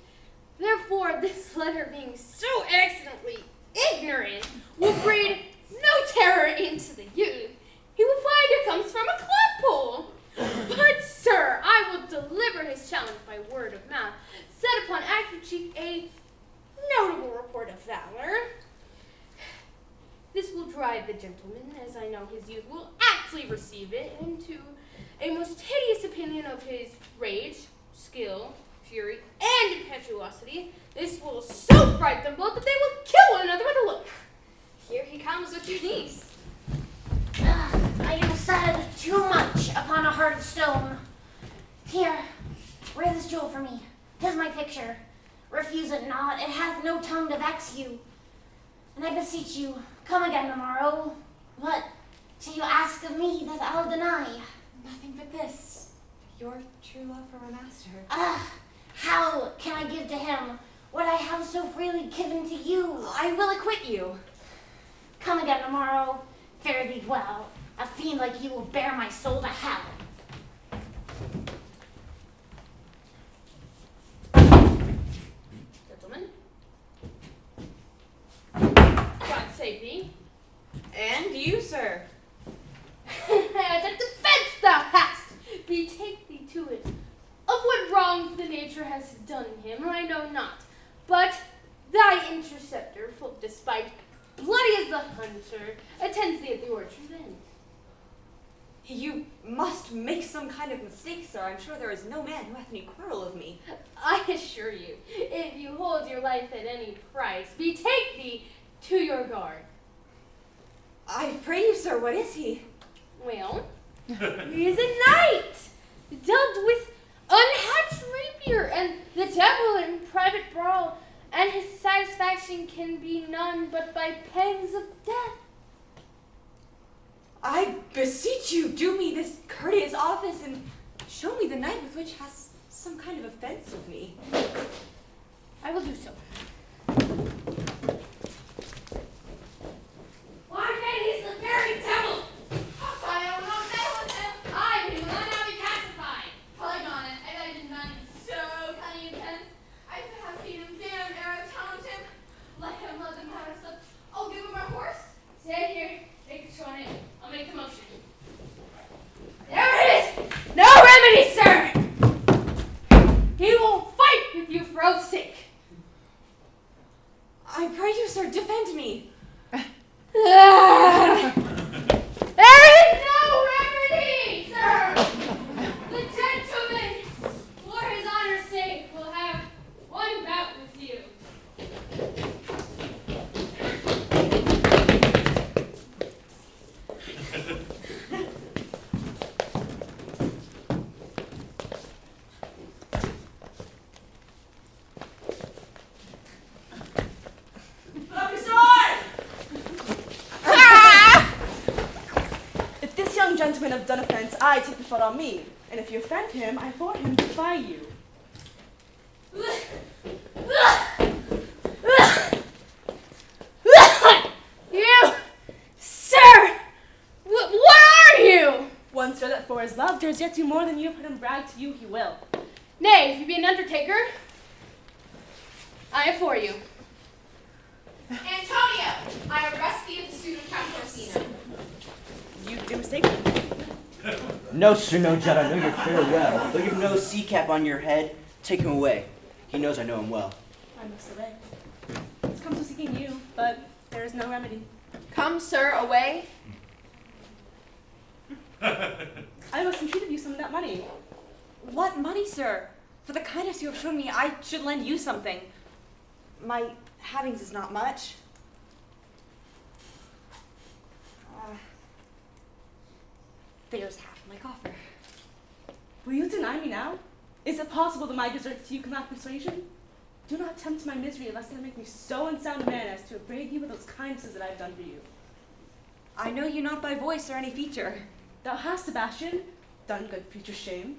S12: Therefore, this letter being so excellently ignorant will breed no terror into the youth. He will find it comes from a clodpole. But, sir, I will deliver his challenge by word of mouth, set upon active chief a notable report of valor. This will drive the gentleman, as I know his youth will aptly receive it, into a most hideous opinion of his rage, skill, fury, and impetuosity. This will so fright them both that they will kill one another with a look.
S6: Here he comes with your niece.
S7: I have said too much upon a heart of stone. Here, wear this jewel for me. 'Tis my picture. Refuse it not. It hath no tongue to vex you. And I beseech you, come again tomorrow. What shall you ask of me that I'll deny?
S1: Nothing but this. Your true love for my master.
S7: How can I give to him what I have so freely given to you?
S1: I will acquit you.
S7: Come again tomorrow. Fare thee well. A fiend like you will bear my soul to hell.
S12: Gentlemen, God save thee.
S1: And you, sir.
S12: The defense thou hast, betake thee to it. Of what wrongs the nature has done him, I know not. But thy interceptor, full despite, bloody as the hunter, attends thee at the orchard end.
S1: You must make some kind of mistake, sir. I'm sure there is no man who hath any quarrel of me.
S12: I assure you, if you hold your life at any price, betake thee to your guard.
S1: I pray you, sir, what is he?
S12: Well, he is a knight, dealt with unhatched rapier and the devil in private brawl, and his satisfaction can be none but by pangs of death.
S1: I beseech you, do me this courteous office and show me the knight with which has some kind of offense with me.
S12: I will do so.
S5: Why, then he's the very devil!
S4: I don't know that with him.
S5: I will not be pacified.
S4: Polygon it. I got it none so cunning intense. I have seen him damn arrow challenge him. Let him let them have a slip. I'll give him our horse.
S12: Stay here. Take the short end. I'll make the motion.
S5: There it is! No remedy, sir!
S12: He will fight with you for oath's sake.
S1: I pray you, sir, defend me.
S12: There is no remedy, sir! The gentleman, for his honor's sake, will have one bout with you.
S9: If this young gentleman have done offense, I take the fault on me. And if you offend him, I for him defy you.
S12: You, sir, what are you?
S9: One sir that for his love dares yet do more than you have heard him brag to you he will.
S12: Nay, if you be an undertaker, I am for you.
S4: Antonio, I arrest thee at the suit of Count Orsino.
S9: You do mistake me.
S13: No, sir, no, Judd, I know your fare well. Though you've no sea cap on your head, take him away. He knows I know him well.
S9: I must obey. This comes to seeking you, but there is no remedy.
S10: Come, sir, away.
S9: I must entreat of you some of that money.
S1: What money, sir? For the kindness you have shown me, I should lend you something. My havings is not much. There's half my coffer.
S9: Will you deny me now? Is it possible that my deserts to you can lack persuasion? Do not tempt my misery lest it make me so unsound a man as to upbraid you with those kindnesses that I have done for you.
S1: I know you not by voice or any feature.
S9: Thou hast, Sebastian, done good future shame.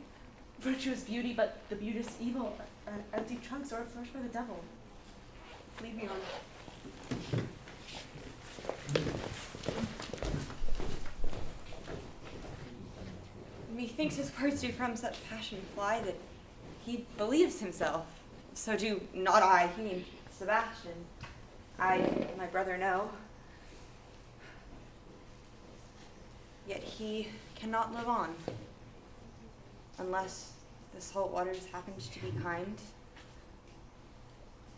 S9: Virtue is beauty, but the beauteous evil, empty trunks or flourished by the devil. Lead me on.
S1: Methinks his words do from such passion fly that he believes himself. So do not I, he named Sebastian. I and my brother know. Yet he cannot live on unless the salt waters happened to be kind.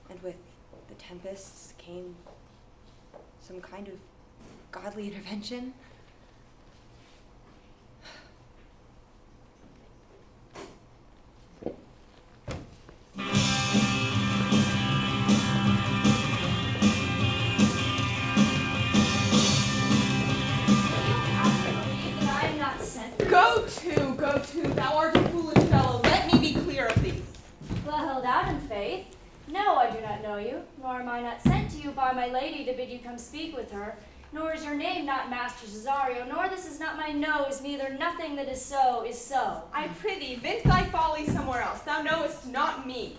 S1: And with the tempests came some kind of godly intervention.
S10: Go to, thou art a foolish fellow. Let me be clear of thee.
S2: Well held out in faith. No, I do not know you, nor am I not sent to you by my lady to bid you come speak with her, nor is your name not Master Cesario, nor this is not my nose, neither nothing that is so is so.
S10: I prithee, vent thy folly somewhere else. Thou knowest not me.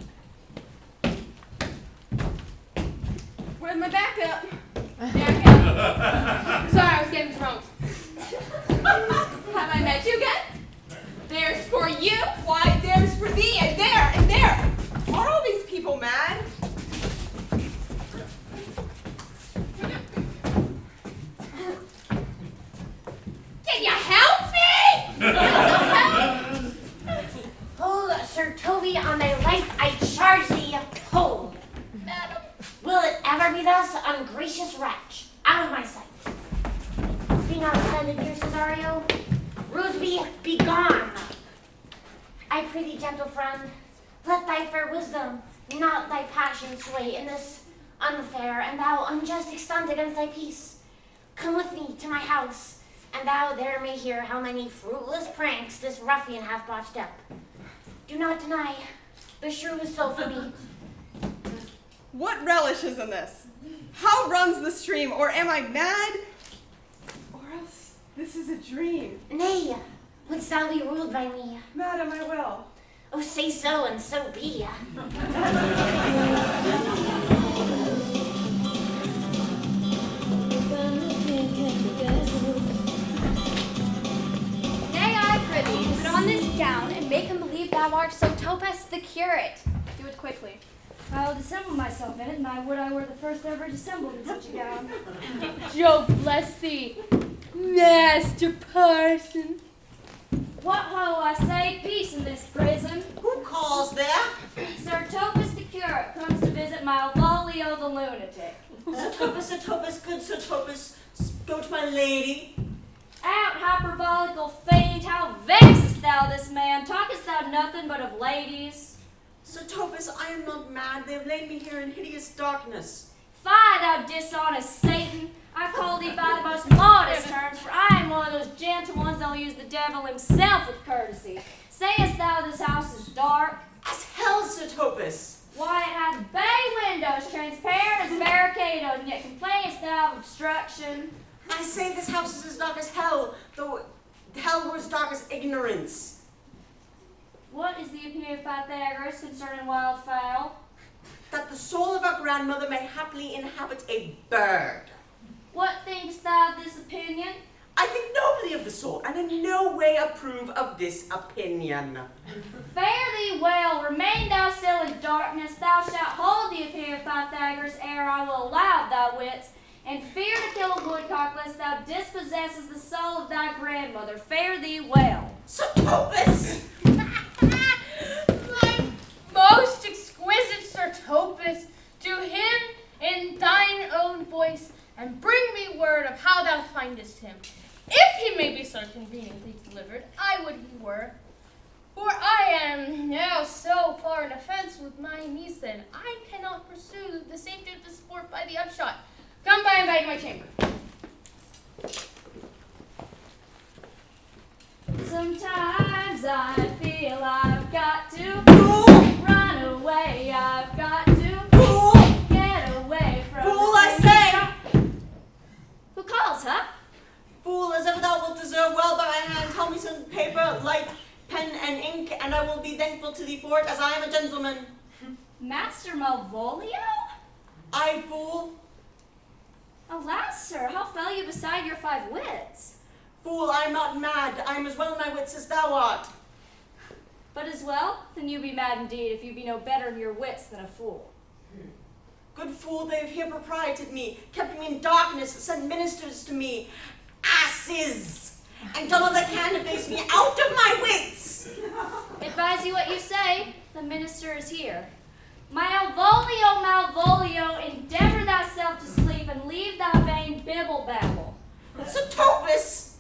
S4: Where's my backup? Yeah, sorry, I was getting drunk. Have I met you yet? There's for you.
S10: Why, there's for thee, and there, and there. Are all these people mad?
S4: Can you help me?
S7: Hold, Sir Toby, on thy life I charge thee, hold.
S4: Madam.
S7: Will it ever be thus, ungracious wretch? Out of my sight. Be not offended, dear Cesario. Roseby, be gone. I prithee, gentle friend, let thy fair wisdom, not thy passion sway in this unfair and thou unjust extent against thy peace. Come with me to my house, and thou there may hear how many fruitless pranks this ruffian hath botched up. Do not deny, the shrew is so for me.
S10: What relish is in this? How runs the stream, or am I mad? Or else this is a dream.
S7: Nay, wouldst thou be ruled by me?
S10: Madam, I will.
S7: Oh, say so, and so be.
S2: Nay, I prithee, put on this gown, and make him believe thou art Sotopus the curate. Do it quickly. I will dissemble myself in it, and I would I were the first ever dissembled in such a gown.
S12: Jove bless thee, Master Parson.
S2: What ho, I say, peace in this prison.
S14: Who calls there?
S2: Sir Topus the curate comes to visit Malvolio the lunatic.
S14: Sir Topus, good Sir Topus, go to my lady.
S2: Out, hyperbolical fiend, how vexest thou this man? Talkest thou nothing but of ladies?
S14: Sir Topus, I am not mad. They have laid me here in hideous darkness.
S2: Fie, thou dishonest Satan! I call thee by the most modest terms, for I am one of those gentle ones that'll use the devil himself with courtesy. Sayest thou this house is dark?
S14: As hell, Sir Topus.
S2: Why, it hath bay windows, transparent as barricadoed, and yet complainest thou of obstruction.
S14: I say this house is as dark as hell, though hell were as dark as ignorance.
S2: What is the opinion of Pythagoras concerning wildfowl?
S14: That the soul of our grandmother may happily inhabit a bird.
S2: What thinkest thou of this opinion?
S14: I think nobly of the soul, and in no way approve of this opinion.
S2: Fare thee well, remain thou still in darkness, thou shalt hold the opinion of Pythagoras ere I will allow thy wits, and fear to kill a woodcock lest thou dispossesses the soul of thy grandmother. Fare thee well.
S14: Sir Topus!
S12: My most exquisite Sir Topus, to him in thine own voice, and bring me word of how thou findest him, if he may be so conveniently with my niece, then I cannot pursue the safety of the sport by the upshot. Come by and bite my chamber.
S2: Sometimes I feel I've got to run away. I've got to get away from
S14: Fool,
S2: the
S14: I say!
S2: Who calls, huh?
S14: Fool, as ever thou wilt deserve well by my hand, help me some paper, light, pen, and ink, and I will be thankful to thee for it, as I am a gentleman.
S2: Master Malvolio?
S14: I, fool.
S2: Alas, sir, how fell you beside your 5 wits?
S14: Fool, I am not mad. I am as well in my wits as thou art.
S2: But as well, then you be mad indeed, if you be no better in your wits than a fool.
S14: Good fool, they have here proprieted me, kept me in darkness, sent ministers to me, asses, and done all they can to base me out of my wits.
S2: Advise you what you say, the minister is here. Malvolio, endeavor thyself to sleep, and leave thy vain bibble babble.
S14: Sotopus!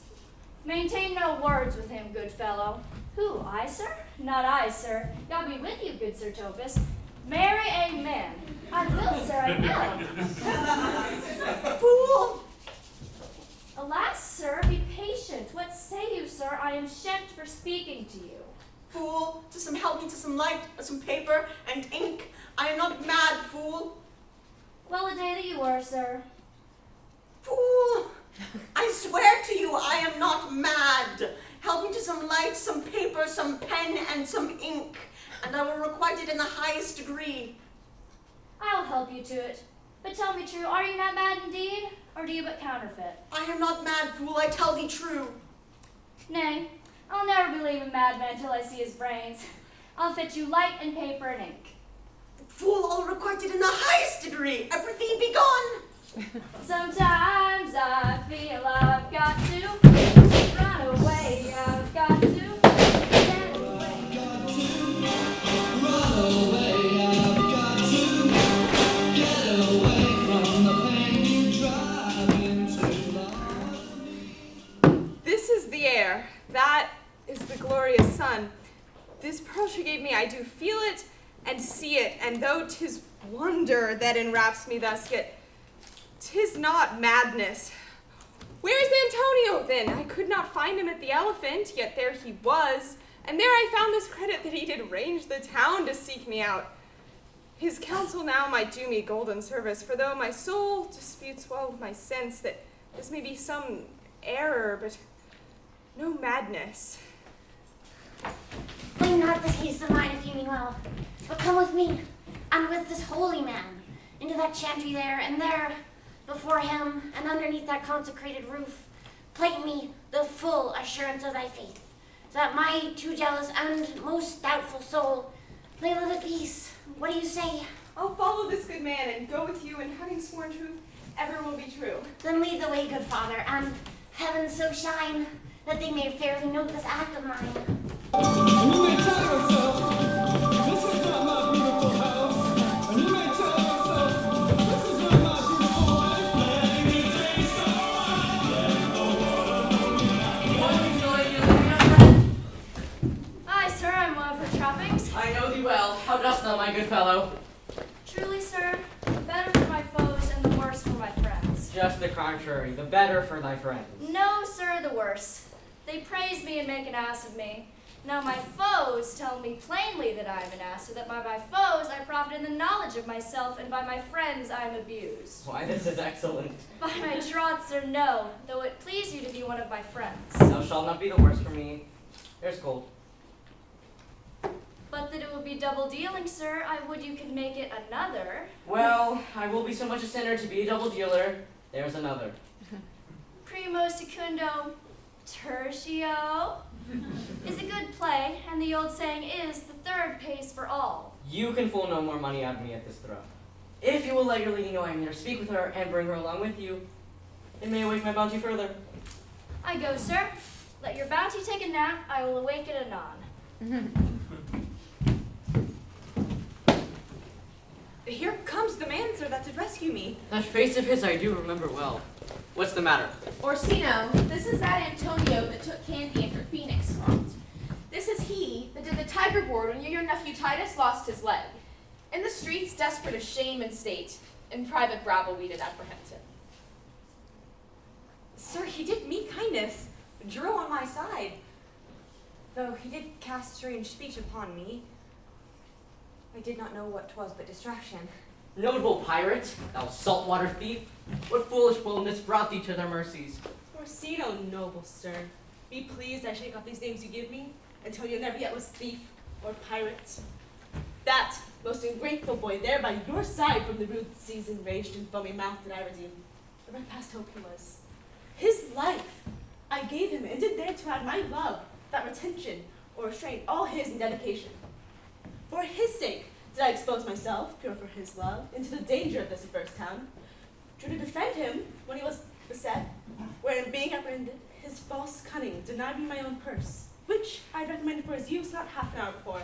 S2: Maintain no words with him, good fellow. Who, I, sir? Not I, sir. God be with you, good Sir Topus. Marry, amen. I will, sir, I will.
S14: Fool!
S2: Alas, sir, be patient. What say you, sir? I am shent for speaking to you.
S14: Fool, to some help me to some light, some paper, and ink. I am not mad, fool.
S2: Well a day that you were, sir.
S14: Fool! I swear to you, I am not mad. Help me to some light, some paper, some pen, and some ink, and I will requite it in the highest degree.
S2: I'll help you to it. But tell me true, are you not mad indeed, or do you but counterfeit?
S14: I am not mad, fool, I tell thee true.
S2: Nay, I'll never believe a madman till I see his brains. I'll fetch you light and paper and ink.
S14: Fool, I'll requite it in the highest degree. I prithee, be gone.
S2: Sometimes I feel I've got to run away. I've got to get away.
S11: Run away, I've got to get away from the pain you drive into life.
S10: This is the air. That is the glorious sun. This pearl she gave me, I do feel it and see it, and though 'tis wonder that enwraps me thus, yet 'tis not madness. Where is Antonio, then? I could not find him at the Elephant, yet there he was, and there I found this credit that he did range the town to seek me out. His counsel now might do me golden service, for though my soul disputes well with my sense that this may be some error, but no madness.
S7: Blame not this haste of mine if you mean well, but come with me, and with this holy man, into that chantry there, and there, before him, and underneath that consecrated roof, plight me the full assurance of thy faith, so that my too jealous and most doubtful soul may live at peace. What do you say?
S10: I'll follow this good man and go with you, and having sworn truth, ever will be true.
S7: Then lead the way, good father, and heaven so shine that they may fairly note this act of mine.
S11: And you may tell yourself, this is not my beautiful house. And you may tell yourself, this is not my beautiful wife. Letting me taste the
S3: What is going on, Olivia?
S2: Aye, sir, I'm one of her trappings.
S3: I know thee well. How dost thou, my good fellow?
S2: Truly, sir, the better for my foes and the worse for my friends.
S3: Just the contrary, the better for thy friends.
S2: No, sir, the worse. They praise me and make an ass of me. Now my foes tell me plainly that I am an ass, so that by my foes I profit in the knowledge of myself, and by my friends I am abused.
S3: Why, this is excellent.
S2: By my troth, sir, no, though it please you to be one of my friends.
S3: Thou shalt not be the worse for me. There's gold.
S2: But that it would be double dealing, sir, I would you could make it another.
S3: Well, I will be so much a sinner to be a double dealer. There's another.
S2: Primo secundo tertio is a good play, and the old saying is, the third pays for all.
S3: You can fool no more money out of me at this throw. If you will let your lady know I am here to speak with her and bring her along with you, it may awake my bounty further.
S2: I go, sir. Let your bounty take a nap, I will awake it anon.
S1: Here comes the man, sir, that did rescue me.
S3: That face of his I do remember well. What's the matter?
S4: Orsino, this is that Antonio that took candy after Phoenix fought. This is he that did the tiger board when you and your nephew Titus lost his leg. In the streets, desperate of shame and state, in private brabble we did apprehend him.
S1: Sir, he did me kindness, drew on my side. Though he did cast strange speech upon me, I did not know what 'twas but distraction.
S3: Notable pirate, thou saltwater thief, what foolish boldness brought thee to their mercies?
S9: Orsino, noble sir, be pleased I shake off these names you give me. Antonio never yet was thief or pirate. That most ungrateful boy there by your side from the rude seas enraged and foamy mouth did I redeem. Of my past hope he was. His life I gave him and did there to add my love, without retention or restraint, all his in dedication. For his sake did I expose myself, pure for his love, into the danger of this accursed town, true to defend him when he was beset, wherein being apprehended, his false cunning denied me my own purse, which I had recommended for his use not half an hour before.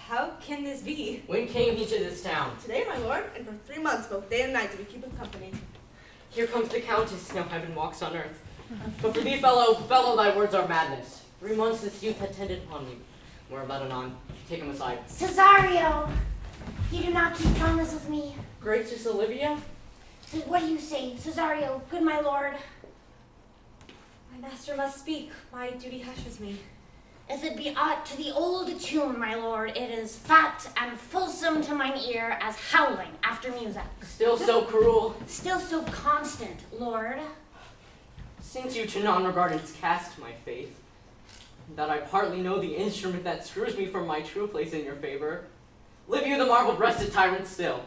S1: How can this be?
S3: When came he to this town?
S9: Today, my lord, and for 3 months, both day and night, did we keep him company.
S3: Here comes the Countess, now heaven walks on earth. But for thee, fellow, thy words are madness. 3 months this youth had tended upon me. More of that anon. Take him aside.
S7: Cesario, you do not keep promise with me.
S3: Gracious Olivia?
S7: What do you say, Cesario, good my lord?
S1: My master must speak. My duty hushes me.
S7: If it be aught to the old tune, my lord, it is fat and fulsome to mine ear as howling after music.
S3: Still so cruel.
S7: Still so constant, lord.
S3: Since you to non-regardance cast my faith, that I partly know the instrument that screws me from my true place in your favor, live you the marble-breasted tyrant still.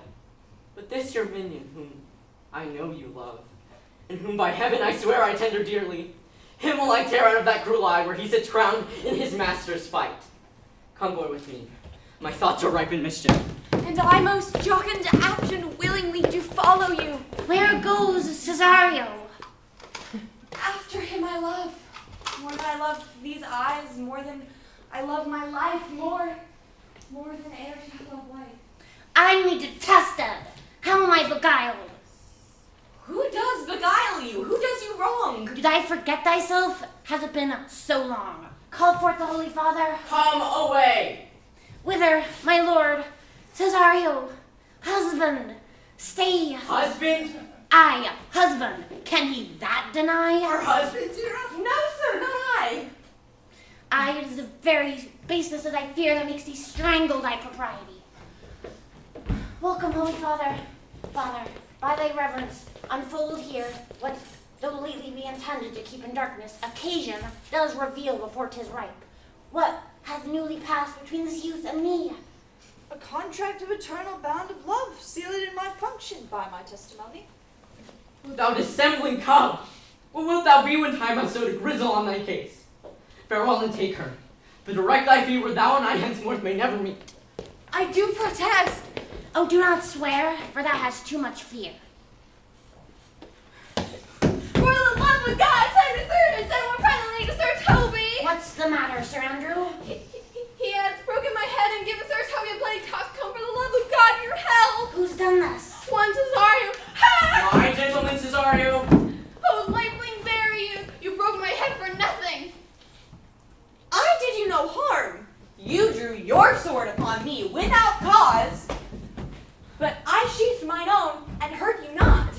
S3: But this your minion, whom I know you love, and whom by heaven I swear I tender dearly, him will I tear out of that cruel eye where he sits crowned in his master's spite. Come, boy, with me. My thoughts are ripe in mischief.
S6: And I most jocund, apt, and willingly do follow you.
S7: Where goes Cesario?
S1: After him I love. More than I love these eyes, more than I love my life, more than air shall love life.
S7: I'm me detested. How am I beguiled?
S1: Who does beguile you? Who does you wrong?
S7: Did I forget thyself? Has it been so long? Call forth the Holy Father.
S3: Come away!
S7: Whither, my lord? Cesario, husband, stay.
S3: Husband?
S7: I, husband. Can he that deny?
S3: Our husbands?
S1: No, sir, not I.
S7: It is the very baseness of thy fear that makes thee strangle thy propriety. Welcome, Holy Father. Father, by thy reverence, unfold here what, though lately we intended to keep in darkness, occasion does reveal before 'tis ripe. What hath newly passed between this youth and me?
S2: A contract of eternal bound of love, sealed in my function by my testimony.
S3: Thou dissembling cub! What wilt thou be when time hath sowed a grizzle on thy case? Farewell and take her. But direct thy feet where thou and I henceforth may never meet.
S6: I do protest.
S7: Oh, do not swear, for thou hast too much fear.
S4: For the love of God, send a third and send one presently to Sir Toby.
S7: What's the matter, Sir Andrew?
S4: He has broken my head and given Sir Toby a bloody coxcomb. For the love of God, your help.
S7: Who's done this?
S4: One Cesario. Ha!
S3: My gentleman Cesario!
S4: Oh, lifeling there you broke my head for nothing.
S1: I did you no harm. You drew your sword upon me without cause. But I sheathed mine own and hurt you not.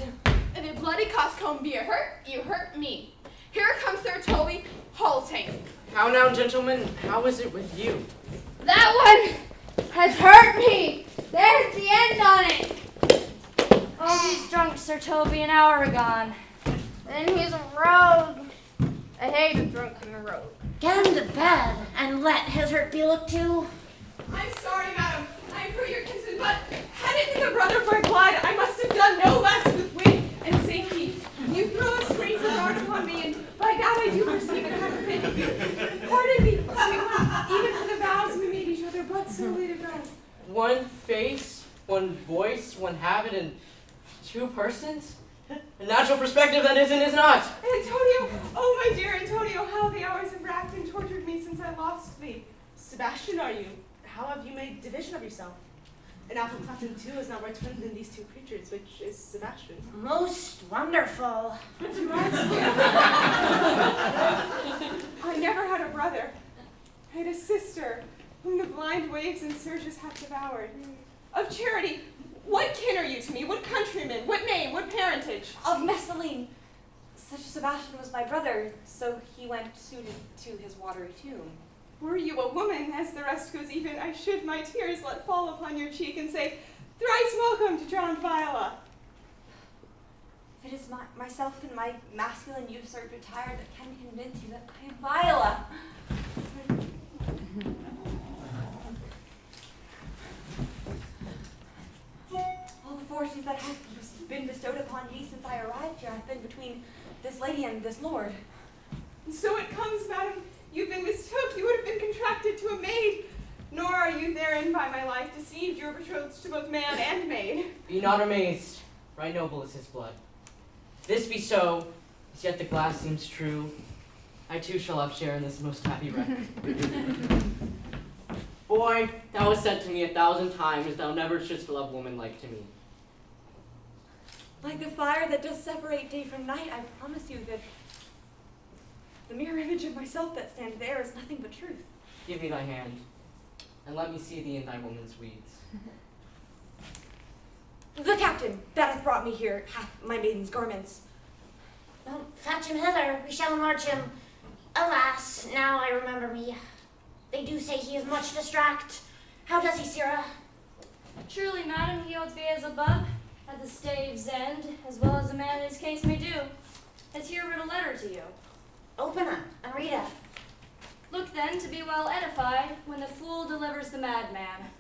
S4: If a bloody coxcomb be a hurt, you hurt me. Here comes Sir Toby, halting.
S3: How now, gentlemen? How is it with you?
S12: That one has hurt me. There's the end on it.
S5: Oh, he's drunk, Sir Toby, an hour agone. Then he's a rogue. I hate a drunken rogue.
S7: Get him to bed and let his hurt be looked to.
S10: I'm sorry, madam. I am your kinsman, but had it been a brother for blood, I must have done no less with wit and safety. You throw a strange regard upon me, and by that I do perceive it hath been. Pardon me, even for the vows we made each other but so late ago.
S3: One face, one voice, one habit, and 2 persons? A natural perspective that is and is not.
S10: Antonio, oh my dear Antonio, how the hours have racked and tortured me since I lost thee.
S9: Sebastian, are you? How have you made division of yourself? An apple cleft in 2 is not more twin than these 2 creatures, which is Sebastian.
S7: Most wonderful.
S10: I never had a brother. I had a sister, whom the blind waves and surges have devoured. Of charity, what kin are you to me? What countryman? What name? What parentage?
S1: Of Messalene. Such Sebastian was my brother, so he went suited to his watery tomb.
S10: Were you a woman, as the rest goes even, I should my tears let fall upon your cheek and say, thrice welcome to drowned Viola.
S1: If it is myself in my masculine usurped attire that can convince you that I am Viola. All the fortunes that have been bestowed upon me since I arrived here have been between this lady and this lord.
S10: And so it comes, madam, you've been mistook, you would have been contracted to a maid. Nor are you therein by my life deceived, you are betrothed to both man and maid.
S3: Be not amazed, right noble is his blood. If this be so, as yet the glass seems true, I too shall have share in this most happy wreck. Boy, thou hast said to me 1,000 times, thou never shouldst love woman like to me.
S1: Like the fire that does separate day from night, I promise you that the mirror image of myself that stands there is nothing but truth.
S3: Give me thy hand, and let me see thee in thy woman's weeds.
S1: The captain that hath brought me here hath my maiden's garments.
S7: Well, fetch him hither, we shall enlarge him. Alas, now I remember me. They do say he is much distract. How does he, Sirrah?
S5: Truly, madam, he holds Beelzebub at the stave's end, as well as a man in his case may do. Has here writ a letter to you.
S7: Open it and read it.
S5: Look then to be well edified when the fool delivers the madman.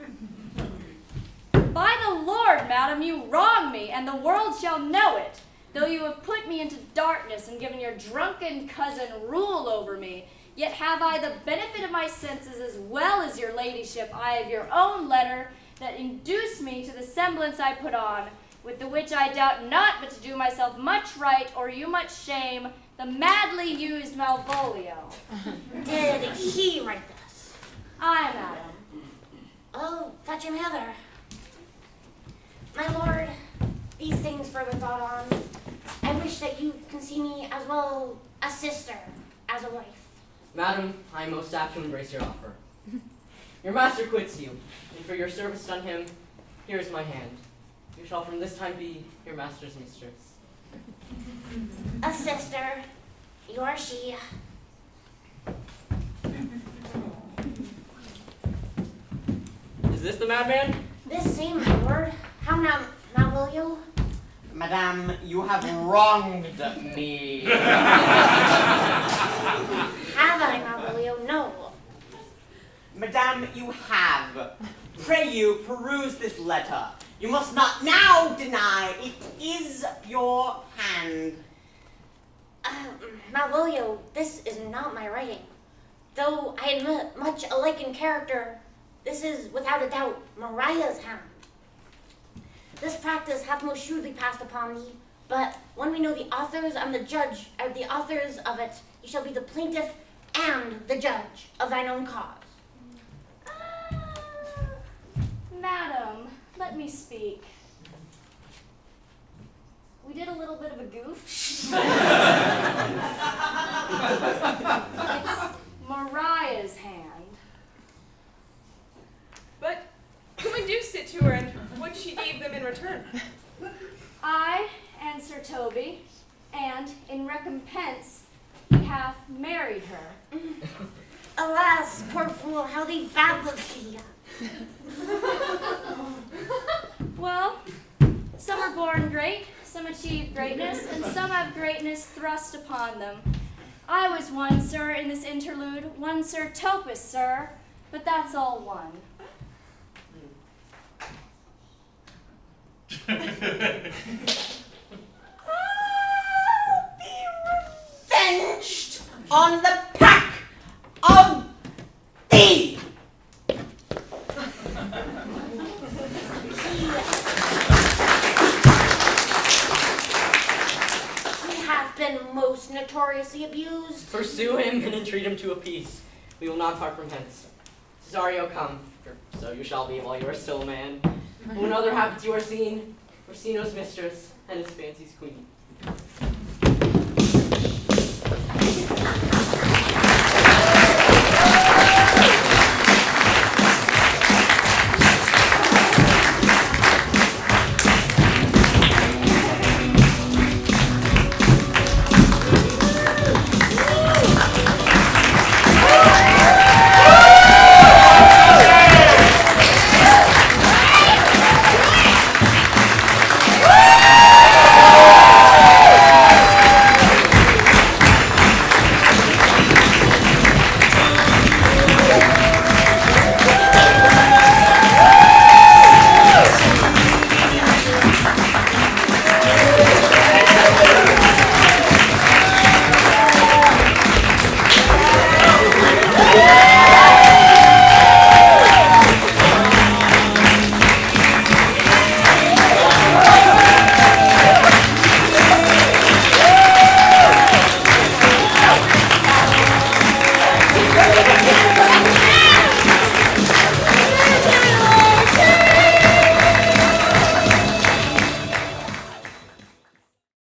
S5: By the Lord, madam, you wrong me, and the world shall know it. Though you have put me into darkness and given your drunken cousin rule over me, yet have I the benefit of my senses as well as your ladyship. I have your own letter that induced me to the semblance I put on, with the which I doubt not but to do myself much right or you much shame, the madly used Malvolio.
S7: Did he write this?
S5: Aye, madam.
S7: Oh, fetch him hither. My lord, these things further thought on, I wish that you can see me as well a sister as a wife.
S3: Madam, I am most apt to embrace your offer. Your master quits you, and for your service done him, here is my hand. You shall from this time be your master's mistress.
S7: A sister, you are she.
S3: Is this the madman?
S7: This same, my lord. How now, Malvolio?
S8: Madame, you have wronged me.
S7: Have I, Malvolio? No.
S8: Madame, you have. Pray you, peruse this letter. You must not now deny it is your hand.
S7: Malvolio, this is not my writing. Though I admit much alike in character, this is without a doubt Mariah's hand. This practice hath most shrewdly passed upon thee, but when we know the authors and the judge are the authors of it, you shall be the plaintiff and the judge of thine own cause.
S5: Madam, let me speak. We did a little bit of a goof. It's Mariah's hand.
S10: But who induced it to her, and what she gave them in return?
S5: I and Sir Toby, and in recompense, he hath married her.
S7: Alas, poor fool, how they babbled she.
S5: Well, some are born great, some achieve greatness, and some have greatness thrust upon them. I was one, sir, in this interlude, one Sir Topus, sir, but that's all one.
S14: I'll be revenged on the pack of thieves.
S7: He hath been most notoriously abused.
S3: Pursue him and entreat him to a peace. We will not part from hence. Cesario, come, for so you shall be while you are still a man. When other habits you are seen, Orsino's mistress and his fancy's queen.